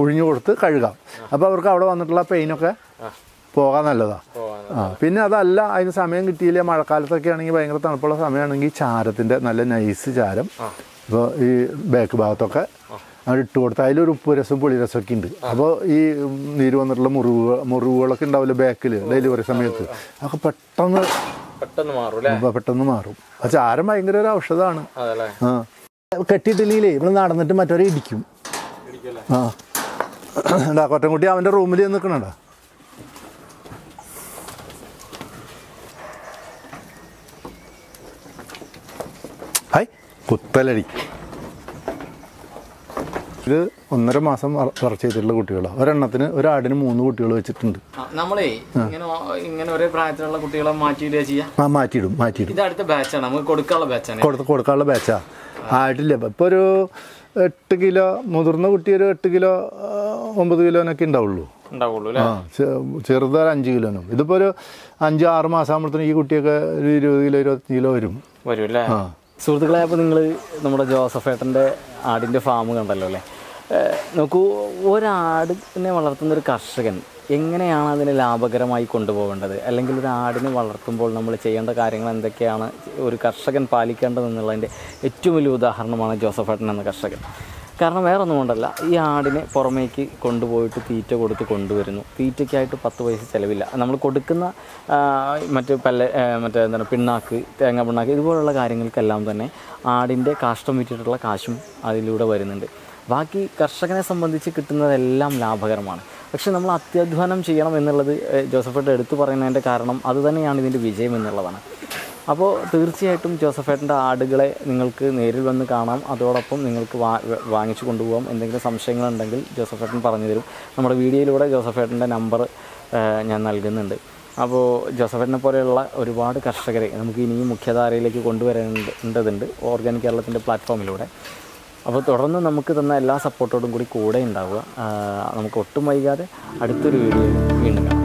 ഒഴിഞ്ഞു കൊടുത്ത് കഴുകാം. അപ്പോൾ അവർക്ക് അവിടെ വന്നിട്ടുള്ള പെയിനൊക്കെ പോകാൻ നല്ലതാണ്. പിന്നെ അതല്ല അതിന് സമയം കിട്ടിയില്ല, മഴക്കാലത്തൊക്കെ ആണെങ്കിൽ ഭയങ്കര തണുപ്പുള്ള സമയമാണെങ്കിൽ ചാരത്തിൻ്റെ നല്ല നൈസ് ചാരം അപ്പോൾ ഈ ബാക്ക് ഭാഗത്തൊക്കെ അവിടെ ഇട്ട് കൊടുത്താൽ അതിലൊരു ഉപ്പ് രസം പുളി രസമൊക്കെ ഉണ്ട്. അപ്പോൾ ഈ നീര് വന്നിട്ടുള്ള മുറിവുകളൊക്കെ ഉണ്ടാവില്ല ബാക്കിൽ ഡെലിവറി സമയത്ത്, അതൊക്കെ പെട്ടെന്ന് മാറും. ആ ചാരം ഭയങ്കര ഒരു ഔഷധമാണ്. ആ കെട്ടിയിട്ടില്ലെങ്കിലേ ഇവിടെ നടന്നിട്ട് മറ്റവരെ ഇടിക്കും. ആ എന്താ കൊറ്റൻകുട്ടി അവൻ്റെ റൂമിൽ നിൽക്കണണ്ട. ഹായ് കുത്തലടി. ഇത് 1.5 മാസം വളർച്ച ചെയ്തിട്ടുള്ള കുട്ടികളാണ്. ഒരെണ്ണത്തിന് ഒരാടിന് 3 കുട്ടികൾ വെച്ചിട്ടുണ്ട്. നമ്മളേ ഇങ്ങനെ ഒരേ പ്രായത്തിലുള്ള കുട്ടികളെ മാറ്റിയിടുക ചെയ്യാം. മാറ്റിയിടും. ഇത് അടുത്ത ബാച്ചാണ്, നമുക്ക് കൊടുക്കാനുള്ള ബാച്ചാണ്. കൊടുക്കാനുള്ള ബാച്ചാ ആയിട്ടില്ല. ഇപ്പോൾ ഒരു 8 കിലോ, മുതിർന്ന കുട്ടി ഒരു 8 കിലോ 9 കിലോനൊക്കെ ഉണ്ടാവുള്ളൂ. ആ ചെറുത് 5 കിലോനും. ഇതിപ്പോൾ ഒരു 5-6 മാസം ആകുമ്പോഴത്തേനും ഈ കുട്ടിയൊക്കെ ഒരു 20 കിലോ 25 കിലോ വരും അല്ലേ? സുഹൃത്തുക്കളെ, അപ്പോൾ നിങ്ങൾ നമ്മുടെ ജോസഫേട്ടൻ്റെ ആടിൻ്റെ ഫാം കണ്ടല്ലോ അല്ലേ? നോക്കൂ, ഒരാടിനെ വളർത്തുന്ന ഒരു കർഷകൻ എങ്ങനെയാണ് അതിനെ ലാഭകരമായി കൊണ്ടുപോകേണ്ടത്, അല്ലെങ്കിൽ ഒരു ആടിനെ വളർത്തുമ്പോൾ നമ്മൾ ചെയ്യേണ്ട കാര്യങ്ങൾ എന്തൊക്കെയാണ് ഒരു കർഷകൻ പാലിക്കേണ്ടതെന്നുള്ളതിൻ്റെ ഏറ്റവും വലിയ ഉദാഹരണമാണ് ജോസഫേട്ടൻ എന്ന കർഷകൻ. കാരണം വേറെ ഒന്നും കൊണ്ടല്ല, ഈ ആടിനെ പുറമേക്ക് കൊണ്ടുപോയിട്ട് തീറ്റ കൊടുത്ത് കൊണ്ടുവരുന്നു. തീറ്റയ്ക്കായിട്ട് 10 പൈസ ചിലവില്ല. നമ്മൾ കൊടുക്കുന്ന എന്താണ് പിണ്ണാക്ക്, തേങ്ങ പിണ്ണാക്ക്, ഇതുപോലുള്ള കാര്യങ്ങൾക്കെല്ലാം തന്നെ ആടിൻ്റെ കാഷ്ടം വിറ്റിട്ടുള്ള കാശും അതിലൂടെ വരുന്നുണ്ട്. ബാക്കി കർഷകനെ സംബന്ധിച്ച് കിട്ടുന്നതെല്ലാം ലാഭകരമാണ്. പക്ഷേ നമ്മൾ അത്യാധ്വാനം ചെയ്യണം എന്നുള്ളത് ജോസഫേട്ടൻ എടുത്തു പറയുന്നതിൻ്റെ കാരണം അതുതന്നെയാണ് ഇതിൻ്റെ വിജയം എന്നുള്ളതാണ്. അപ്പോൾ തീർച്ചയായിട്ടും ജോസഫേട്ടൻ്റെ ആടുകളെ നിങ്ങൾക്ക് നേരിൽ വന്ന് കാണാം. അതോടൊപ്പം നിങ്ങൾക്ക് വാങ്ങിച്ചു കൊണ്ടുപോകാം. എന്തെങ്കിലും സംശയങ്ങളുണ്ടെങ്കിൽ ജോസഫേട്ടൻ പറഞ്ഞു തരും. നമ്മുടെ വീഡിയോയിലൂടെ ജോസഫേട്ടൻ്റെ നമ്പർ ഞാൻ നൽകുന്നുണ്ട്. അപ്പോൾ ജോസഫേട്ടനെ പോലെയുള്ള ഒരുപാട് കർഷകരെ നമുക്ക് ഇനിയും മുഖ്യധാരയിലേക്ക് കൊണ്ടുവരേണ്ടതുണ്ട് ഓർഗാനിക് കേരളത്തിൻ്റെ പ്ലാറ്റ്ഫോമിലൂടെ. അപ്പോൾ തുടർന്ന് നമുക്ക് തന്ന എല്ലാ സപ്പോർട്ടോടും കൂടി ഉണ്ടാവുക. നമുക്ക് ഒട്ടും വൈകാതെ അടുത്തൊരു വീഡിയോയിൽ വീണ്ടും കാണാം.